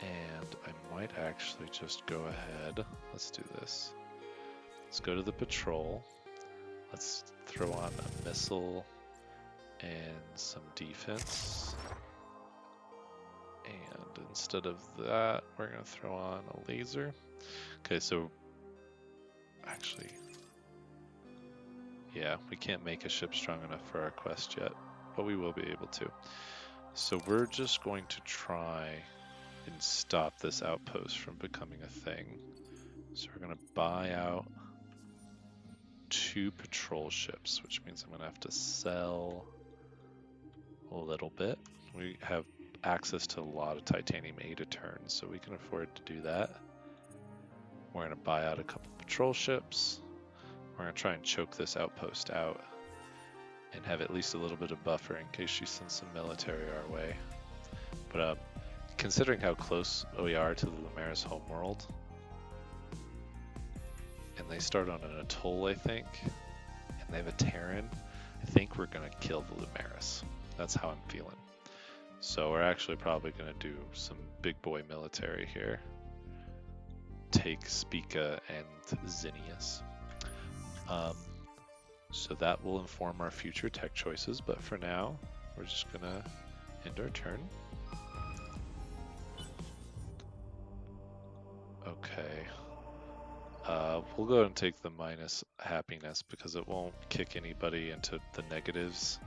And I might actually just go ahead. Let's do this. Let's go to the patrol. Let's throw on a missile and some defense. And instead of that, we're going to throw on a laser. Okay, so actually, Yeah, we can't make a ship strong enough for our quest yet, but we will be able to. So we're just going to try and stop this outpost from becoming a thing. So we're going to buy out 2 patrol ships, which means I'm going to have to sell a little bit. We have access to a lot of titanium 8 a turn, so we can afford to do that. We're going to buy out a couple patrol ships. We're going to try and choke this outpost out and have at least a little bit of buffer in case she sends some military our way. But considering how close we are to the Lumaris homeworld, and they start on an atoll, I think, and they have a Terran, I think we're going to kill the Lumaris. That's how I'm feeling. So we're actually probably going to do some big boy military here. Take Spica and Zinnius. So that will inform our future tech choices, but for now, we're just going to end our turn. Okay. We'll go ahead and take the minus happiness because it won't kick anybody into the negatives,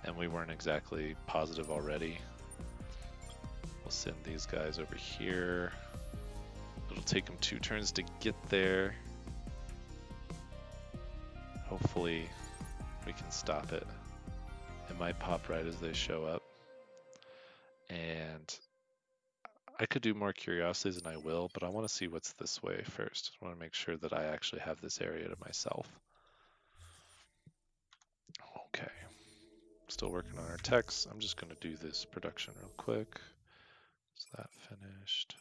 and we weren't exactly positive already. We'll send these guys over here. It'll take them 2 turns to get there. Hopefully we can stop it. It might pop right as they show up. And I could do more curiosities and I will, but I want to see what's this way first. I want to make sure that I actually have this area to myself. Okay. Still working on our techs. I'm just going to do this production real quick. Is that finished?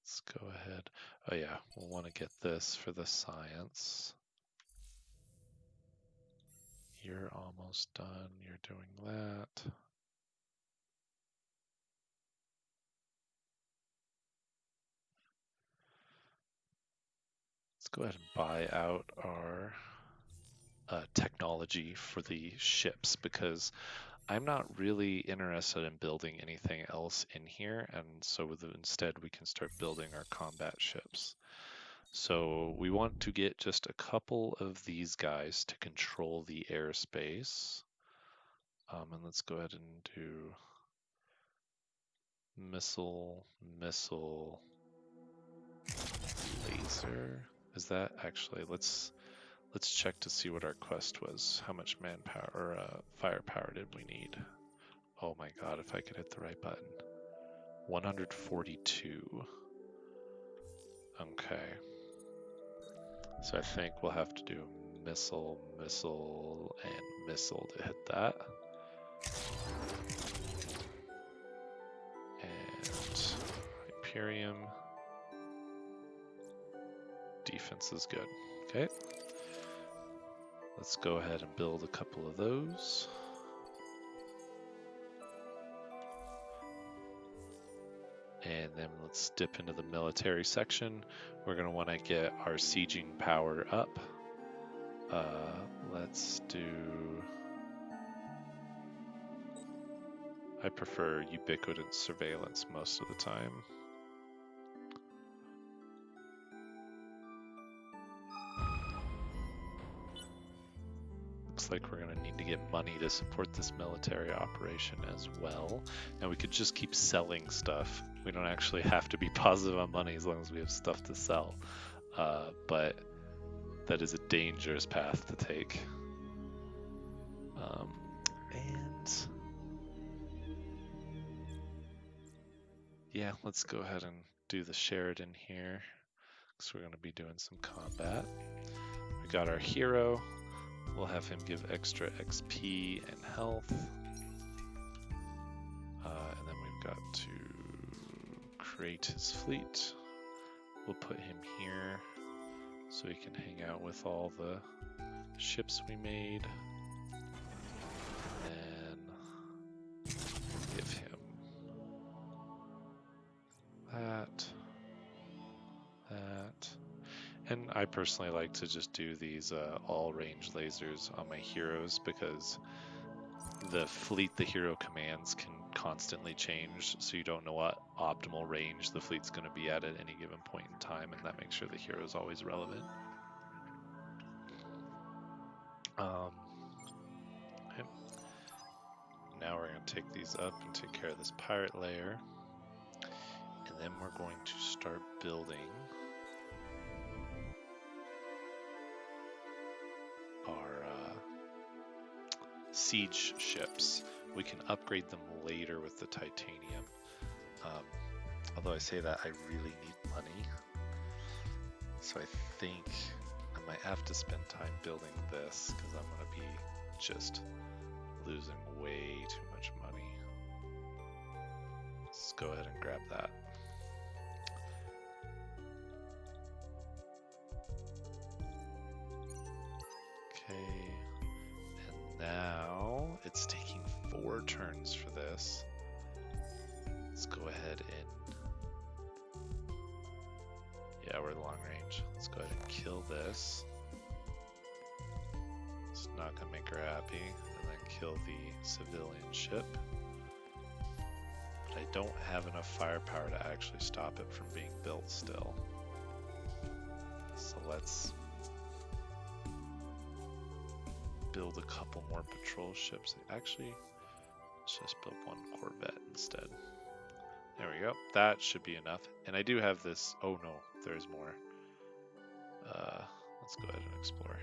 Let's go ahead. Oh yeah, we'll want to get this for the science. You're almost done. You're doing that. Let's go ahead and buy out our technology for the ships because I'm not really interested in building anything else in here, and so instead we can start building our combat ships. So we want to get just a couple of these guys to control the airspace. And let's go ahead and do missile, laser. Is that actually, let's check to see what our quest was. How much manpower or firepower did we need? Oh my god, if I could hit the right button. 142. Okay. So I think we'll have to do missile, and missile to hit that. And Hyperium. Defense is good. Okay. Let's go ahead and build a couple of those. And then let's dip into the military section. We're going to want to get our sieging power up. Let's do... I prefer ubiquitous surveillance most of the time. Looks like we're going to need to get money to support this military operation as well. And we could just keep selling stuff. We don't actually have to be positive on money as long as we have stuff to sell. But that is a dangerous path to take. And yeah, let's go ahead and do the Sheridan here because we're going to be doing some combat. We got our hero. We'll have him give extra XP and health. And then we've got to create his fleet. We'll put him here so he can hang out with all the ships we made. And then give him that. And I personally like to just do these all range lasers on my heroes because the fleet the hero commands can constantly change, so you don't know what optimal range the fleet's going to be at any given point in time, and that makes sure the hero is always relevant. Okay. Now we're going to take these up and take care of this pirate layer, and then we're going to start building our siege ships. We can upgrade them later with the titanium. Although I say that, I really need money. So I think I might have to spend time building this because I'm going to be just losing way too much money. Let's go ahead and grab that. Okay, and now it's taking 4 turns for this. Let's go ahead and, yeah, we're long range. Let's go ahead and kill this. It's not gonna make her happy. And then kill the civilian ship. But I don't have enough firepower to actually stop it from being built still. So let's build a couple more patrol ships. Actually, let's just build 1 corvette instead. There we go. That should be enough. And I do have this. Oh no, there's more. Let's go ahead and explore.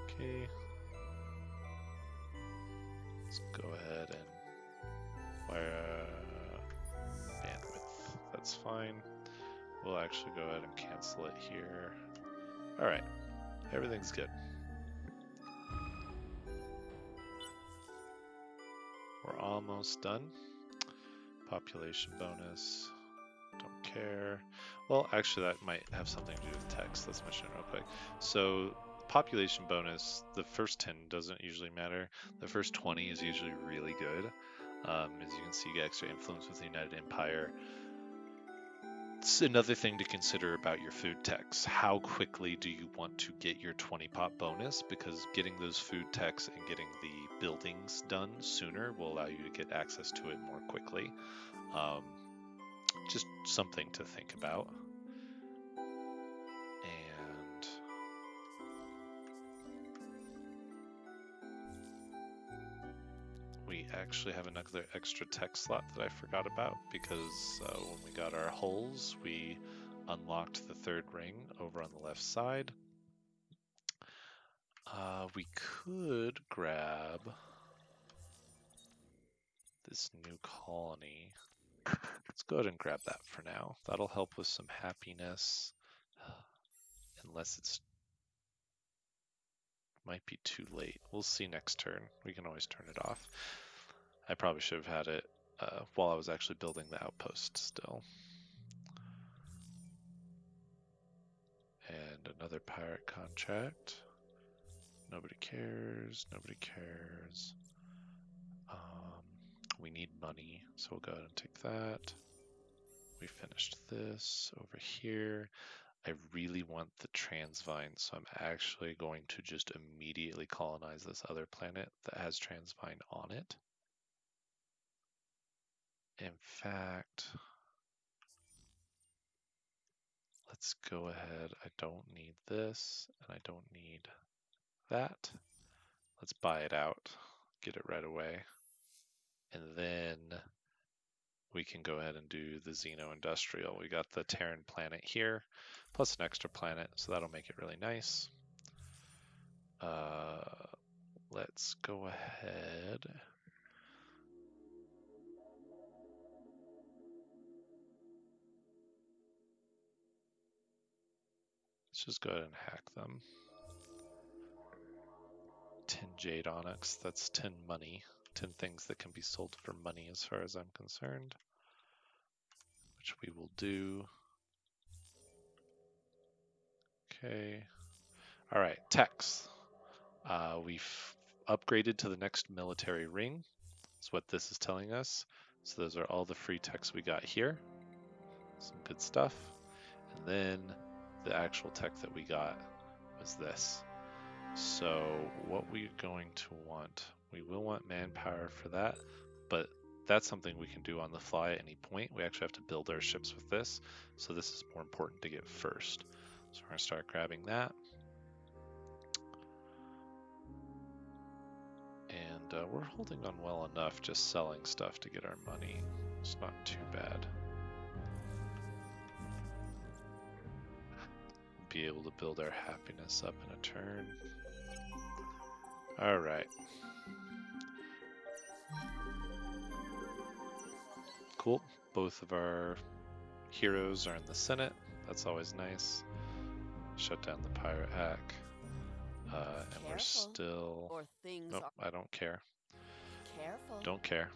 Okay. Let's go ahead and wire bandwidth. That's fine. We'll actually go ahead and cancel it here. All right, everything's good. We're almost done. Population bonus. Don't care. Well, actually, that might have something to do with text. Let's mention it real quick. So, population bonus, the first 10 doesn't usually matter. The first 20 is usually really good. As you can see, you get extra influence with the United Empire. It's another thing to consider about your food techs. How quickly do you want to get your 20 pop bonus? Because getting those food techs and getting the buildings done sooner will allow you to get access to it more quickly. Just something to think about. And we actually have another extra tech slot that I forgot about because when we got our hulls, we unlocked the 3rd ring over on the left side. We could grab this new colony. Let's go ahead and grab that for now. That'll help with some happiness. Unless it's might be too late. We'll see next turn. We can always turn it off. I probably should have had it while I was actually building the outpost still. And another pirate contract. Nobody cares. Nobody cares. We need money, so we'll go ahead and take that. We finished this over here. I really want the Transvine, so I'm actually going to just immediately colonize this other planet that has Transvine on it. In fact, let's go ahead. I don't need this, and I don't need that. Let's buy it out, get it right away. And then we can go ahead and do the Xeno Industrial. We got the Terran planet here, plus an extra planet, so that'll make it really nice. Let's go ahead. Let's just go ahead and hack them. 10 Jade Onyx, that's 10 money. 10 things that can be sold for money as far as I'm concerned. Which we will do. Okay. Alright, techs. We've upgraded to the next military ring. That's what this is telling us. So those are all the free techs we got here. Some good stuff. And then the actual tech that we got was this. So what we're going to want, we will want manpower for that, but that's something we can do on the fly at any point. We actually have to build our ships with this, so this is more important to get first. So we're going to start grabbing that. And we're holding on well enough just selling stuff to get our money. It's not too bad. Be able to build our happiness up in a turn. All right. Cool. Both of our heroes are in the Senate. That's always nice. Shut down the pirate hack. And we're still... Or things Nope, I don't care. careful. Don't care.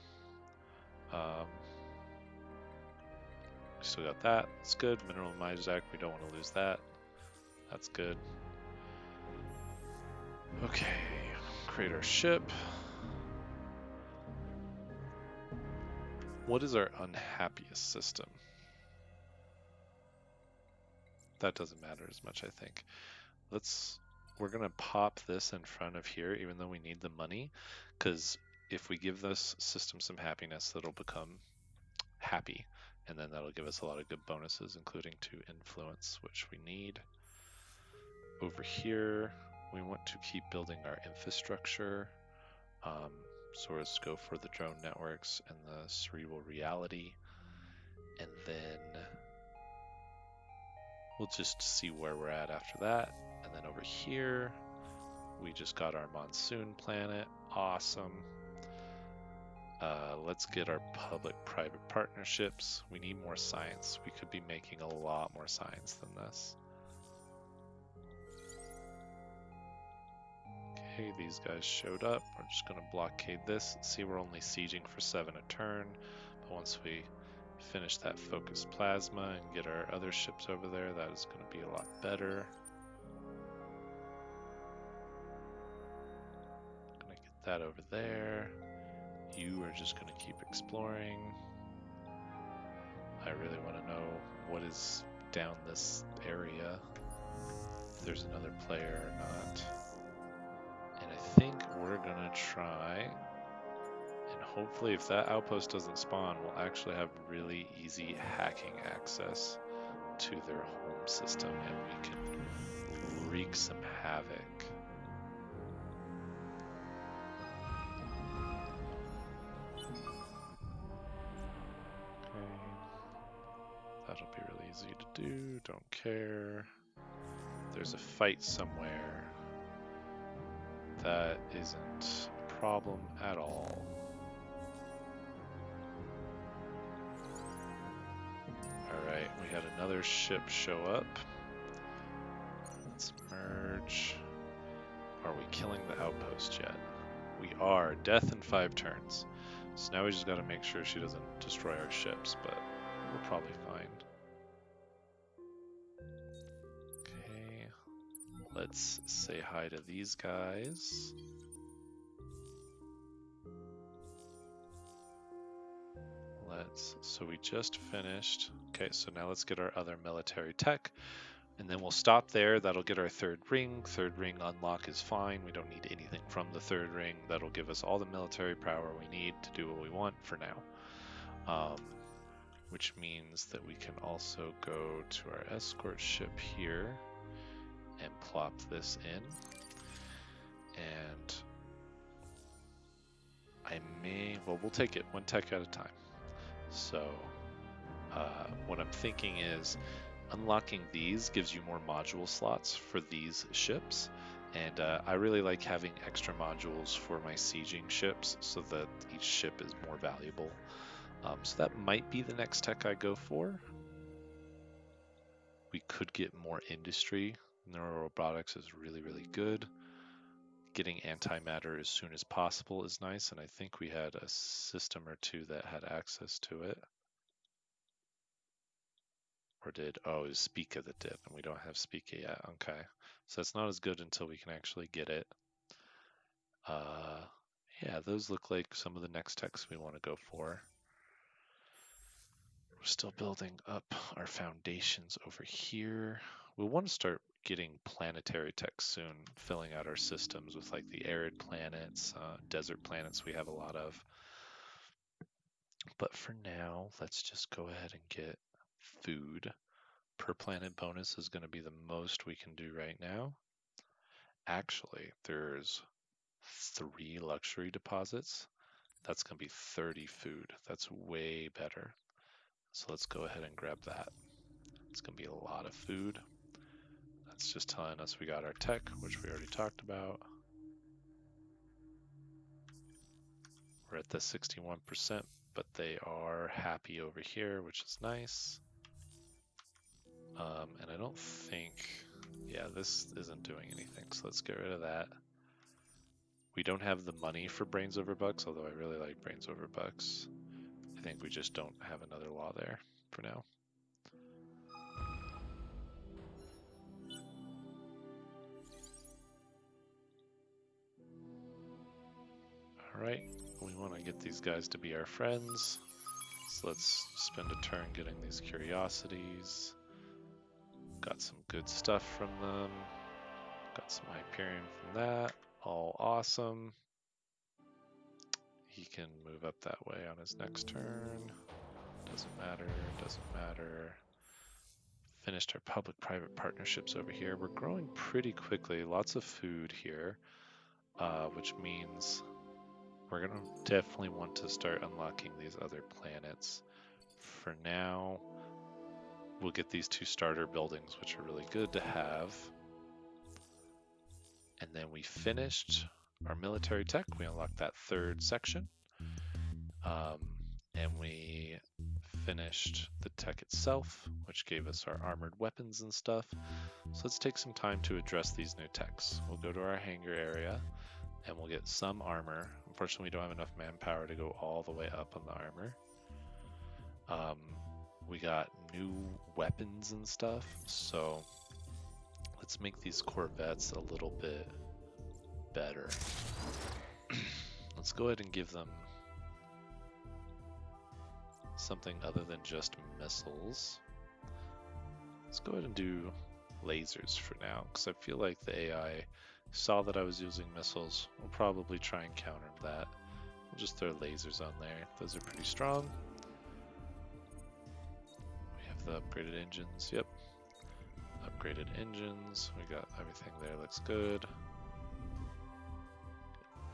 Still got that. It's good. Mineral Mizak, we don't want to lose that. That's good. Okay. Create our ship. What is our unhappiest system? That doesn't matter as much, I think. We're gonna pop this in front of here, even though we need the money, because if we give this system some happiness, that'll become happy, and then that'll give us a lot of good bonuses, including to influence, which we need. Over here, we want to keep building our infrastructure. So let's go for the drone networks and the cerebral reality, and then we'll just see where we're at after that. And then over here, we just got our monsoon planet. Awesome. Let's get our public-private partnerships. We need more science. We could be making a lot more science than this. Okay, these guys showed up. We're just going to blockade this. See, we're only sieging for 7 a turn. But once we finish that focused plasma and get our other ships over there, that is going to be a lot better. Gonna get that over there. You are just going to keep exploring. I really want to know what is down this area, if there's another player or not. And I think we're going to try, and hopefully if that outpost doesn't spawn, we'll actually have really easy hacking access to their home system, and we can wreak some havoc. That'll be really easy to do, don't care. There's a fight somewhere. That isn't a problem at all. Alright, we had another ship show up. Let's merge. Are we killing the outpost yet? We are. Death in 5 turns. So now we just gotta make sure she doesn't destroy our ships, but we're probably fine. Okay, let's say hi to these guys. So we just finished. Okay, so now let's get our other military tech, and then we'll stop there. That'll get our 3rd ring. 3rd ring unlock is fine. We don't need anything from the 3rd ring. That'll give us all the military power we need to do what we want for now. Which means that we can also go to our escort ship here and plop this in. And we'll take it 1 tech at a time. So what I'm thinking is unlocking these gives you more module slots for these ships. And I really like having extra modules for my sieging ships so that each ship is more valuable. So that might be the next tech I go for. We could get more industry. Neurorobotics is really, really good. Getting antimatter as soon as possible is nice, and I think we had a system or 2 that had access to it. Or did, oh, it was Spica that did, and we don't have Spica yet. Okay, so it's not as good until we can actually get it. Yeah, those look like some of the next techs we want to go for. still building up our foundations over here. We'll want to start getting planetary tech soon, filling out our systems with like the arid planets, desert planets we have a lot of. But for now, let's just go ahead and get food. Per planet bonus is going to be the most we can do right now. Actually, there's 3 luxury deposits. That's going to be 30 food. That's way better. So let's go ahead and grab that. It's going to be a lot of food. That's just telling us we got our tech, which we already talked about. We're at the 61%, but they are happy over here, which is nice. And I don't think, yeah, this isn't doing anything, so let's get rid of that. We don't have the money for brains over bucks, although I really like brains over bucks. I think we just don't have another law there for now. Alright, we want to get these guys to be our friends. So let's spend a turn getting these curiosities. Got some good stuff from them. Got some Hyperion from that. All awesome. He can move up that way on his next turn. Doesn't matter, doesn't matter. Finished our public-private partnerships over here. We're growing pretty quickly. Lots of food here, which means we're going to definitely want to start unlocking these other planets. For now, we'll get these 2 starter buildings, which are really good to have. And then we finished our military tech. We unlocked that 3rd section. And we finished the tech itself, which gave us our armored weapons and stuff. So let's take some time to address these new techs. We'll go to our hangar area and we'll get some armor. Unfortunately, we don't have enough manpower to go all the way up on the armor. We got new weapons and stuff, so let's make these Corvettes a little bit better. Let's go ahead and give them something other than just missiles. Let's go ahead and do lasers for now, because I feel like the AI saw that I was using missiles. We'll probably try and counter that. We'll just throw lasers on there. Those are pretty strong. We have the upgraded engines. Yep. Upgraded engines. We got everything there. Looks good.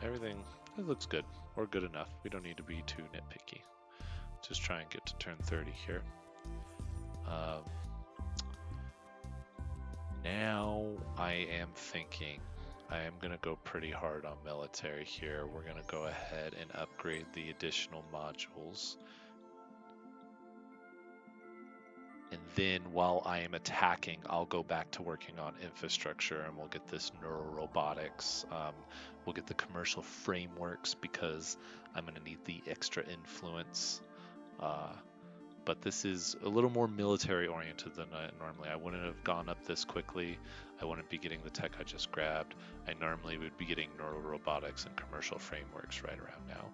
Everything, it looks good, or good enough. We don't need to be too nitpicky. Just try and get to turn 30 here. Now I am thinking I am going to go pretty hard on military here. We're going to go ahead and upgrade the additional modules. And then while I am attacking, I'll go back to working on infrastructure and we'll get this neural robotics. We'll get the commercial frameworks because I'm going to need the extra influence. But this is a little more military oriented than normally. I wouldn't have gone up this quickly. I wouldn't be getting the tech I just grabbed. I normally would be getting neural robotics and commercial frameworks right around now.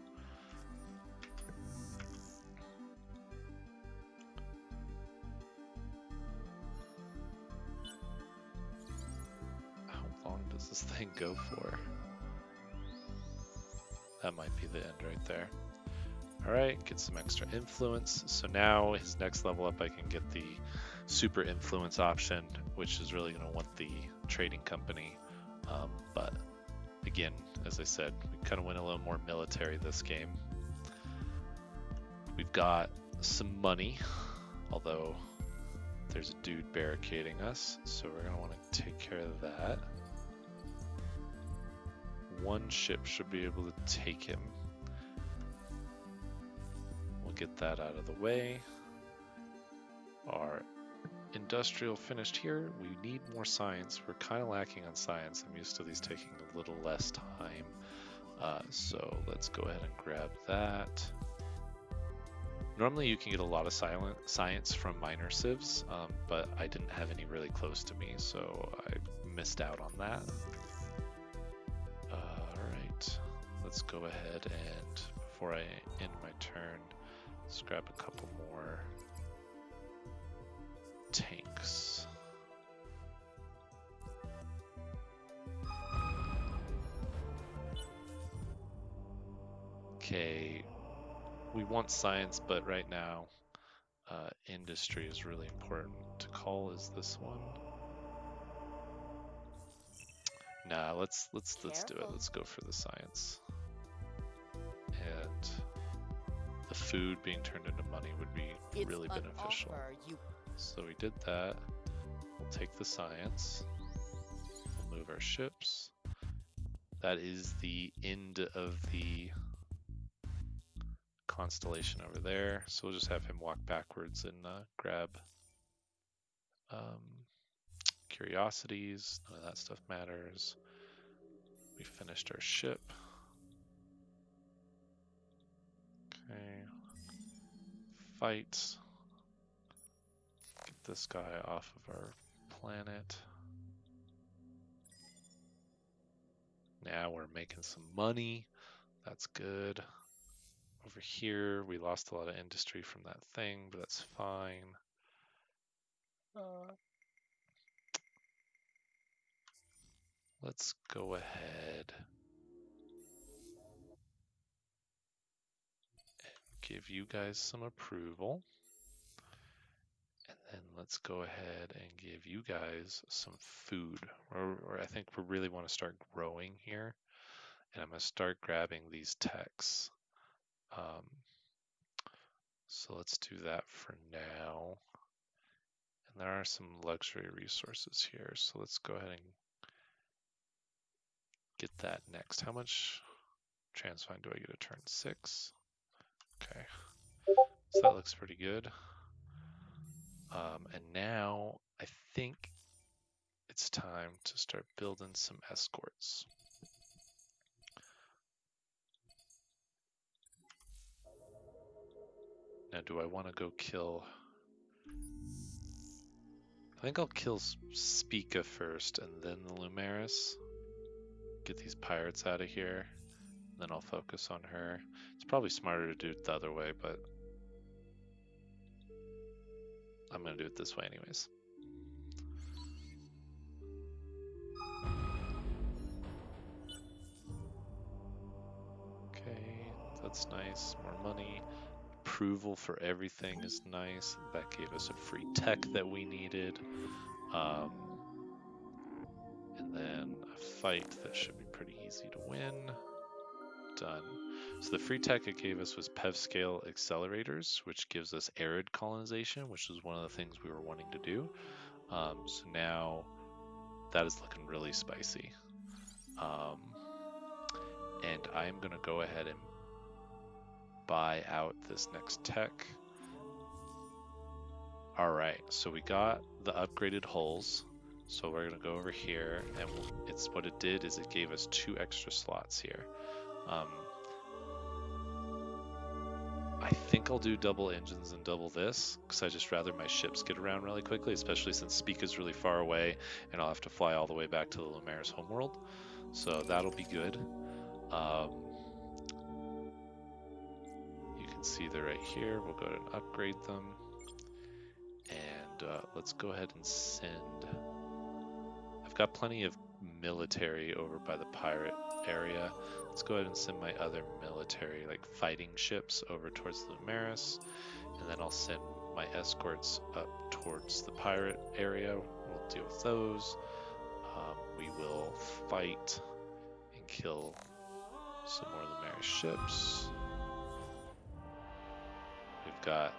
How long does this thing go for? That might be the end right there. Alright, get some extra influence. So now his next level up, I can get the super influence option, which is really going to want the trading company. But again, as I said, we kind of went a little more military this game. We've got some money, although there's a dude barricading us, so we're going to want to take care of that. One ship should be able to take him. We'll get that out of the way. Our industrial finished here. We need more science. We're kind of lacking on science. I'm used to these taking a little less time. So let's go ahead and grab that. Normally you can get a lot of science from minor civs, but I didn't have any really close to me, so I missed out on that. Alright, let's go ahead and, before I end my turn, let's grab a couple more tanks. Okay, we want science, but right now industry is really important. To call is this one. Nah, let's do it. Let's go for the science. And the food being turned into money would be really beneficial. So we did that. We'll take the science. We'll move our ships. That is the end of the constellation over there. So we'll just have him walk backwards and grab curiosities. None of that stuff matters. We finished our ship. Okay. Fight. Get this guy off of our planet. Now we're making some money. That's good. Over here, we lost a lot of industry from that thing, but that's fine. Let's go ahead and give you guys some approval. And then let's go ahead and give you guys some food. Or I think we really want to start growing here. And I'm going to start grabbing these techs. So let's do that for now. And there are some luxury resources here. So let's go ahead and get that next. How much transfine do I get a turn? 6. Okay. So that looks pretty good. And now I think it's time to start building some escorts. Now, do I want to go kill... I think I'll kill Spica first and then the Lumeris. Get these pirates out of here. Then I'll focus on her. It's probably smarter to do it the other way, but I'm going to do it this way anyways. Okay, that's nice. More money. Approval for everything is nice. That gave us a free tech that we needed. And then a fight that should be pretty easy to win. Done. So the free tech it gave us was PEV scale accelerators, which gives us arid colonization, which is one of the things we were wanting to do. So now that is looking really spicy. And I'm going to go ahead and buy out this next tech. All right, so we got the upgraded hulls. So we're going to go over here, and it's what it did is it gave us 2 extra slots here. I think I'll do double engines and double this, because I just rather my ships get around really quickly, especially since Spica's really far away, and I'll have to fly all the way back to the Lumeris homeworld. So that'll be good. You can see they're right here. We'll go ahead and upgrade them. And let's go ahead and send... I've got plenty of military over by the pirate area. Let's go ahead and send my other military, like fighting ships, over towards the Lumeris. And then I'll send my escorts up towards the pirate area. We'll deal with those. We will fight and kill some more Lumeris ships. We've got,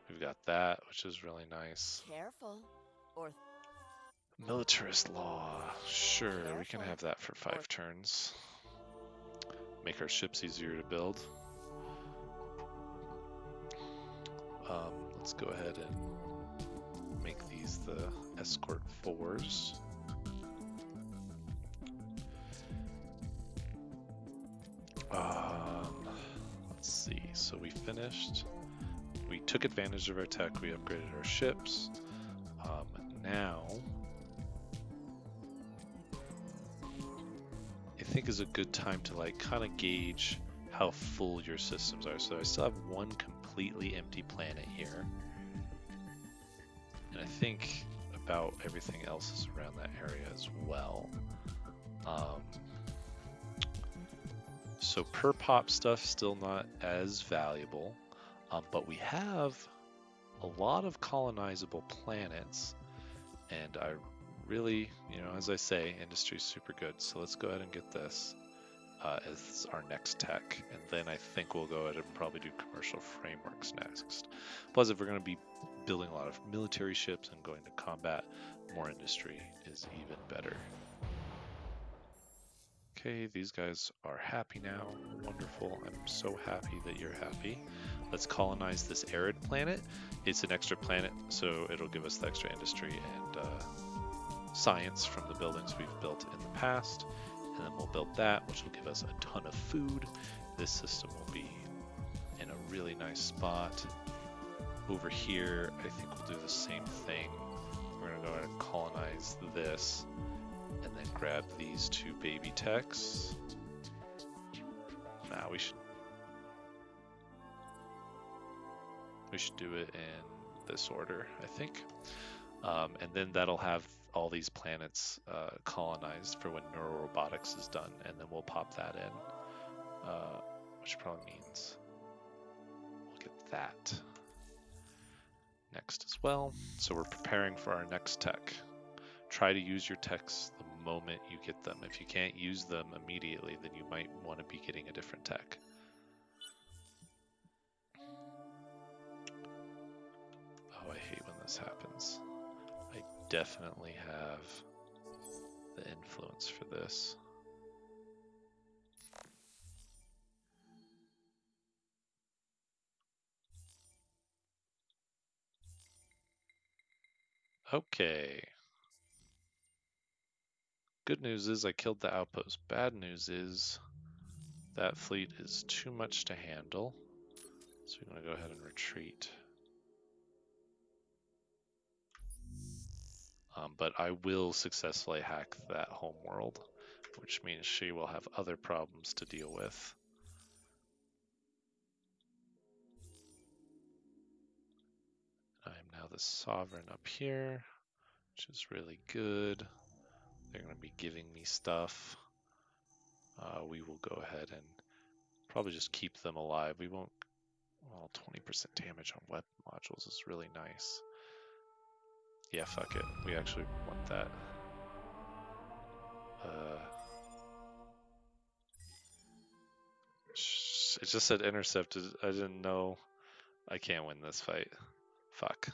we've got that, which is really nice. Careful. Or Militarist law. Sure, we can have that for 5 turns. Make our ships easier to build. Let's go ahead and make these the escort 4s. Let's see, so we finished. We took advantage of our tech, we upgraded our ships. Now, I think is a good time to like kind of gauge how full your systems are. So I still have 1 completely empty planet here. And I think about everything else is around that area as well. So per pop stuff still not as valuable, but we have a lot of colonizable planets, and I really, as I say, industry's super good. So let's go ahead and get this as our next tech, and then I think we'll go ahead and probably do commercial frameworks next. Plus, if we're going to be building a lot of military ships and going to combat, more industry is even better. Okay, these guys are happy now. Wonderful. I'm so happy that you're happy. Let's colonize this arid planet. It's an extra planet, so it'll give us the extra industry and science from the buildings we've built in the past. And then we'll build that, which will give us a ton of food. This system will be in a really nice spot. Over here, I think we'll do the same thing. We're going to go ahead and colonize this. And then grab these two baby techs. Nah, we should do it in this order, I think. And then that'll have all these planets colonized for when neurorobotics is done, and then we'll pop that in, which probably means we'll get that next as well. So we're preparing for our next tech. Try to use your techs the moment you get them. If you can't use them immediately, then you might want to be getting a different tech. Oh, I hate when this happens. I definitely have the influence for this. Okay. Good news is I killed the outpost. Bad news is that fleet is too much to handle. So we're going to go ahead and retreat. But I will successfully hack that homeworld, which means she will have other problems to deal with. I am now the sovereign up here, which is really good. They're going to be giving me stuff. We will go ahead and probably just keep them alive. We won't. Well, 20% damage on weapon modules is really nice. Yeah, fuck it. We actually want that. It just said intercepted. I didn't know. I can't win this fight. Fuck.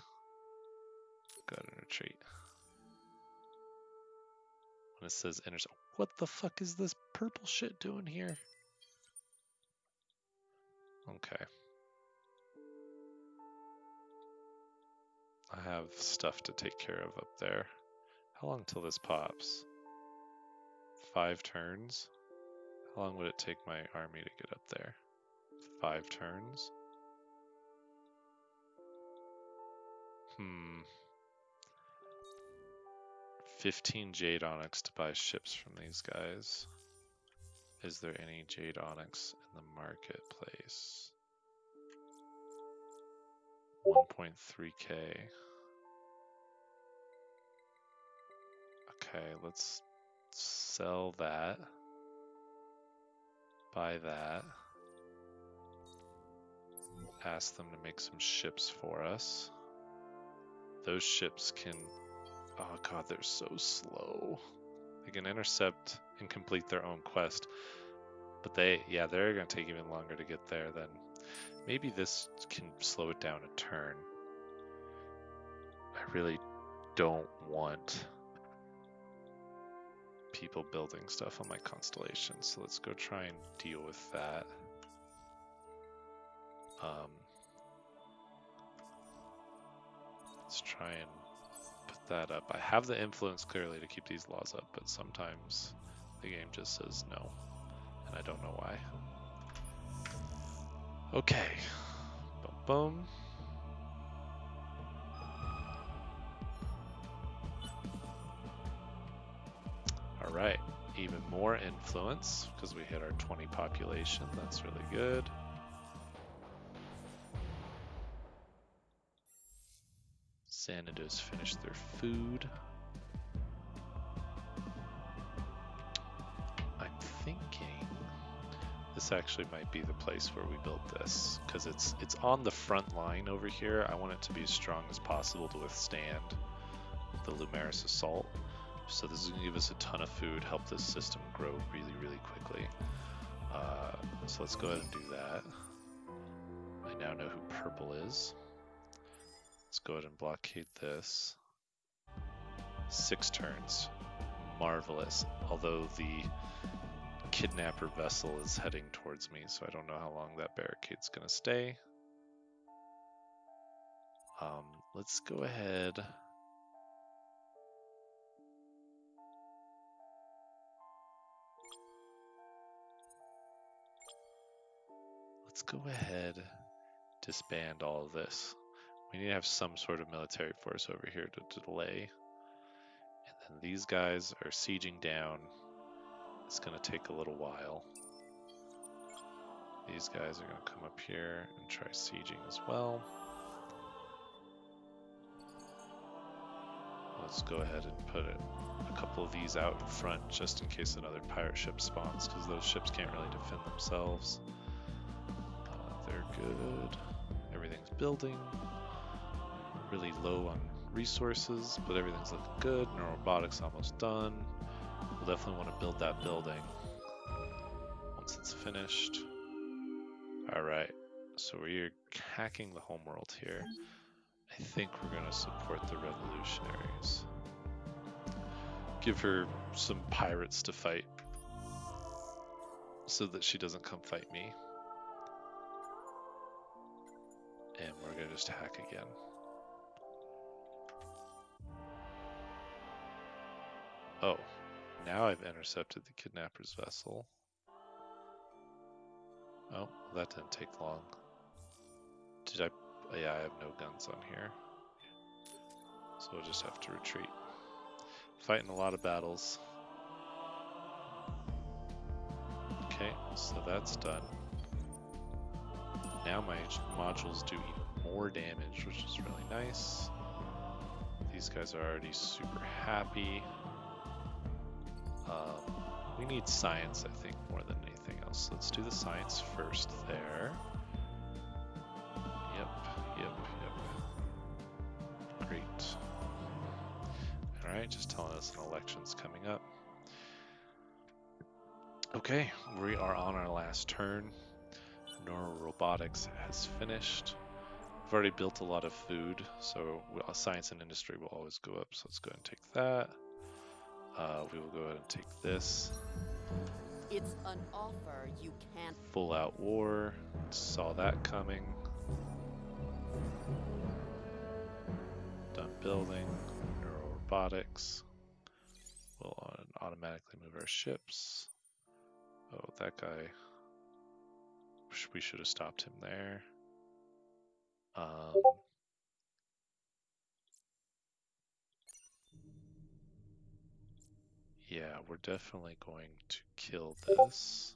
Go ahead and retreat. When it says intercept. What the fuck is this purple shit doing here? Okay. I have stuff to take care of up there. How long till this pops? 5 turns? How long would it take my army to get up there? 5 turns? 15 Jade Onyx to buy ships from these guys. Is there any Jade Onyx in the marketplace? 1.3k. Okay, let's sell that. Buy that. Ask them to make some ships for us. Those ships can... Oh god, they're so slow. They can intercept and complete their own quest. But they're going to take even longer to get there then. Maybe this can slow it down a turn. I really don't want people building stuff on my constellation, so let's go try and deal with that. Let's try and put that up. I have the influence clearly to keep these laws up, but sometimes the game just says no, and I don't know why. Okay. Boom, boom. All right. Even more influence because we hit our 20 population. That's really good. Xanados finished their food. I'm thinking this actually might be the place where we build this, because it's on the front line over here. I want it to be as strong as possible to withstand the Lumaris assault. So this is going to give us a ton of food, help this system grow really, really quickly. So let's go ahead and do that. I now know who purple is. Let's go ahead and blockade this. 6 turns. Marvelous. Although the kidnapper vessel is heading towards me, so I don't know how long that barricade's going to stay. Let's go ahead. Let's go ahead, disband all of this. We need to have some sort of military force over here to delay. And then these guys are sieging down. It's going to take a little while. These guys are going to come up here and try sieging as well. Let's go ahead and put a couple of these out in front just in case another pirate ship spawns, because those ships can't really defend themselves. They're good. Everything's building. Really low on resources, but everything's looking good. Neural robotics almost done. We'll definitely want to build that building once it's finished. Alright, so we're hacking the homeworld here. I think we're going to support the revolutionaries. Give her some pirates to fight so that she doesn't come fight me. And we're going to just hack again. Oh, now I've intercepted the kidnapper's vessel. Oh, that didn't take long. Did I? Yeah, I have no guns on here. So we'll just have to retreat. Fighting a lot of battles. Okay, so that's done. Now my modules do even more damage, which is really nice. These guys are already super happy. We need science, I think, more than anything else. Let's do the science first there. Yep. Great. Alright, just telling us an election's coming up. Okay, we are on our last turn. Neural robotics has finished. We've already built a lot of food, so science and industry will always go up. So let's go ahead and take that. We will go ahead and take this. It's an offer you can't. Full out war. Saw that coming. Done building. Neural robotics. We'll automatically move our ships. Oh, that guy. We should have stopped him there. Yeah, we're definitely going to kill this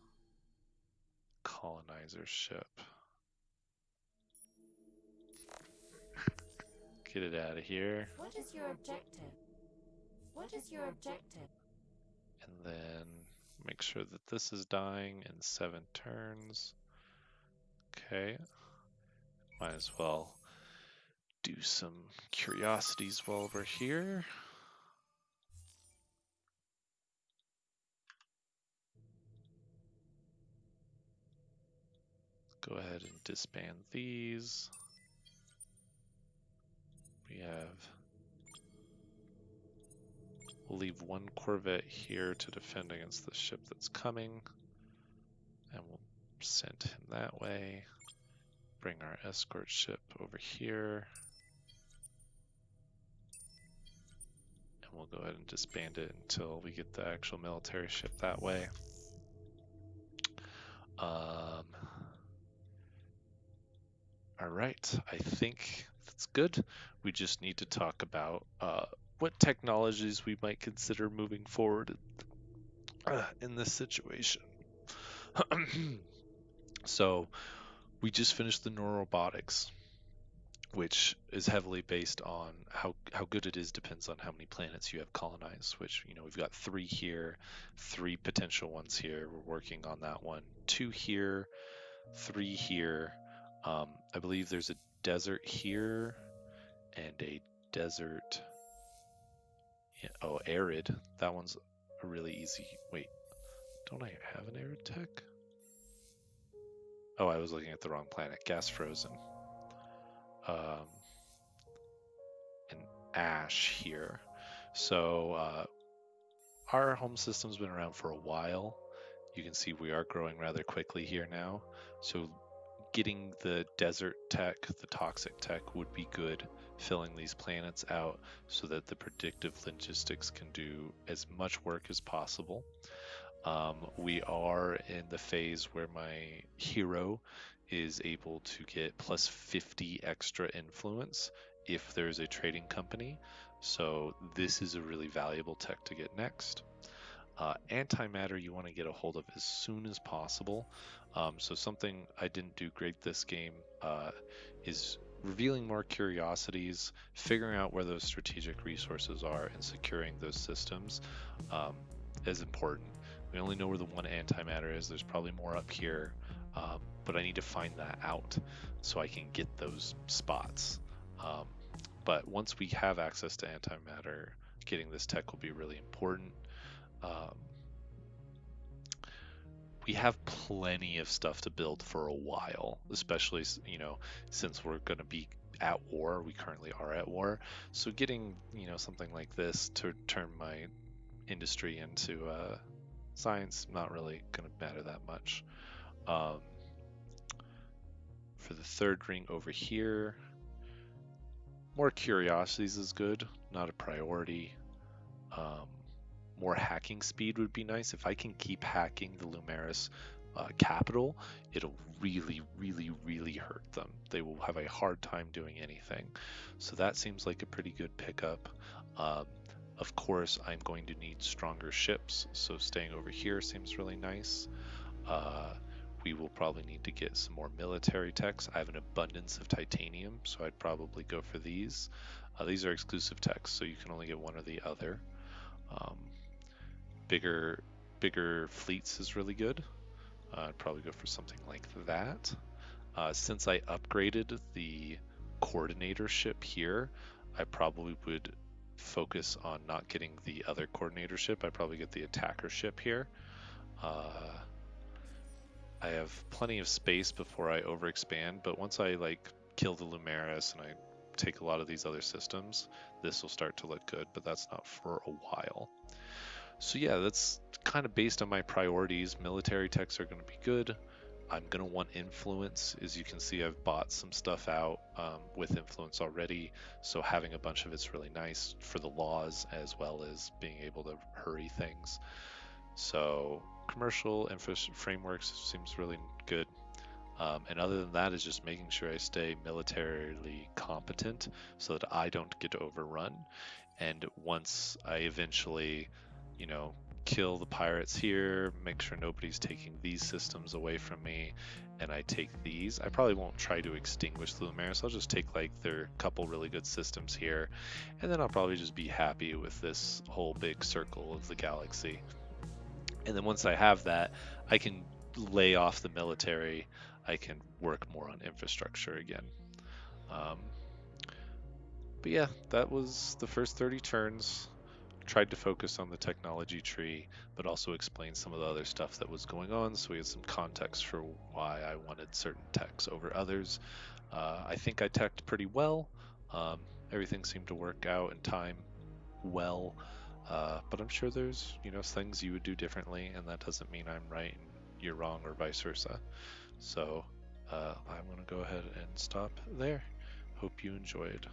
colonizer ship. Get it out of here. What is your objective? What is your objective? And then make sure that this is dying in 7 turns. Okay. Might as well do some curiosities while we're here. Go ahead and disband these. We'll leave 1 Corvette here to defend against the ship that's coming. And we'll send him that way. Bring our escort ship over here. And we'll go ahead and disband it until we get the actual military ship that way. Alright, I think that's good. We just need to talk about what technologies we might consider moving forward in this situation. So, we just finished the neural robotics. which is heavily based on how good it is depends on how many planets you have colonized, which, we've got 3 here, 3 potential ones here. We're working on that one. 2 here, 3 here. I believe there's a desert here and a desert. Yeah, oh, arid. That one's a really easy. Wait, don't I have an arid tech? Oh, I was looking at the wrong planet. Gas frozen. Um, and ash here. So our home system's been around for a while. You can see we are growing rather quickly here now. So getting the desert tech, the toxic tech, would be good, filling these planets out so that the predictive logistics can do as much work as possible. We are in the phase where my hero is able to get plus 50 extra influence if there's a trading company. So this is a really valuable tech to get next. Antimatter you want to get a hold of as soon as possible. So something I didn't do great this game is revealing more curiosities, figuring out where those strategic resources are, and securing those systems is important. We only know where the one antimatter is. There's probably more up here, but I need to find that out so I can get those spots. But once we have access to antimatter, getting this tech will be really important. Um, we have plenty of stuff to build for a while, especially, since we're going to be at war. We currently are at war. So getting, something like this to turn my industry into science, not really going to matter that much. For the third ring over here, more curiosities is good, not a priority. Um, More hacking speed would be nice. If I can keep hacking the Lumeris capital, it'll really, really, really hurt them. They will have a hard time doing anything. So that seems like a pretty good pickup. Of course, I'm going to need stronger ships, so staying over here seems really nice. We will probably need to get some more military techs. I have an abundance of titanium, so I'd probably go for these. These are exclusive techs, so you can only get one or the other. Um, bigger fleets is really good. I'd probably go for something like that. Since I upgraded the coordinator ship here, I probably would focus on not getting the other coordinator ship. I'd probably get the attacker ship here. I have plenty of space before I overexpand, but once I kill the Lumeris and I take a lot of these other systems, this will start to look good, but that's not for a while. So yeah, that's kind of based on my priorities. Military techs are going to be good. I'm going to want influence. As you can see, I've bought some stuff out with influence already, so having a bunch of it's really nice for the laws as well as being able to hurry things. So commercial frameworks seems really good. And other than that is just making sure I stay militarily competent so that I don't get overrun. And once I eventually, kill the pirates here, make sure nobody's taking these systems away from me, and I take these, I probably won't try to extinguish the Lumeris. I'll just take their couple really good systems here, and then I'll probably just be happy with this whole big circle of the galaxy. And then once I have that, I can lay off the military. I can work more on infrastructure again. Um, but yeah, that was the first 30 turns. Tried to focus on the technology tree, but also explain some of the other stuff that was going on, so we had some context for why I wanted certain techs over others. I think I teched pretty well. Everything seemed to work out in time well, but I'm sure there's things you would do differently, and that doesn't mean I'm right and you're wrong, or vice versa. So I'm gonna go ahead and stop there. Hope you enjoyed.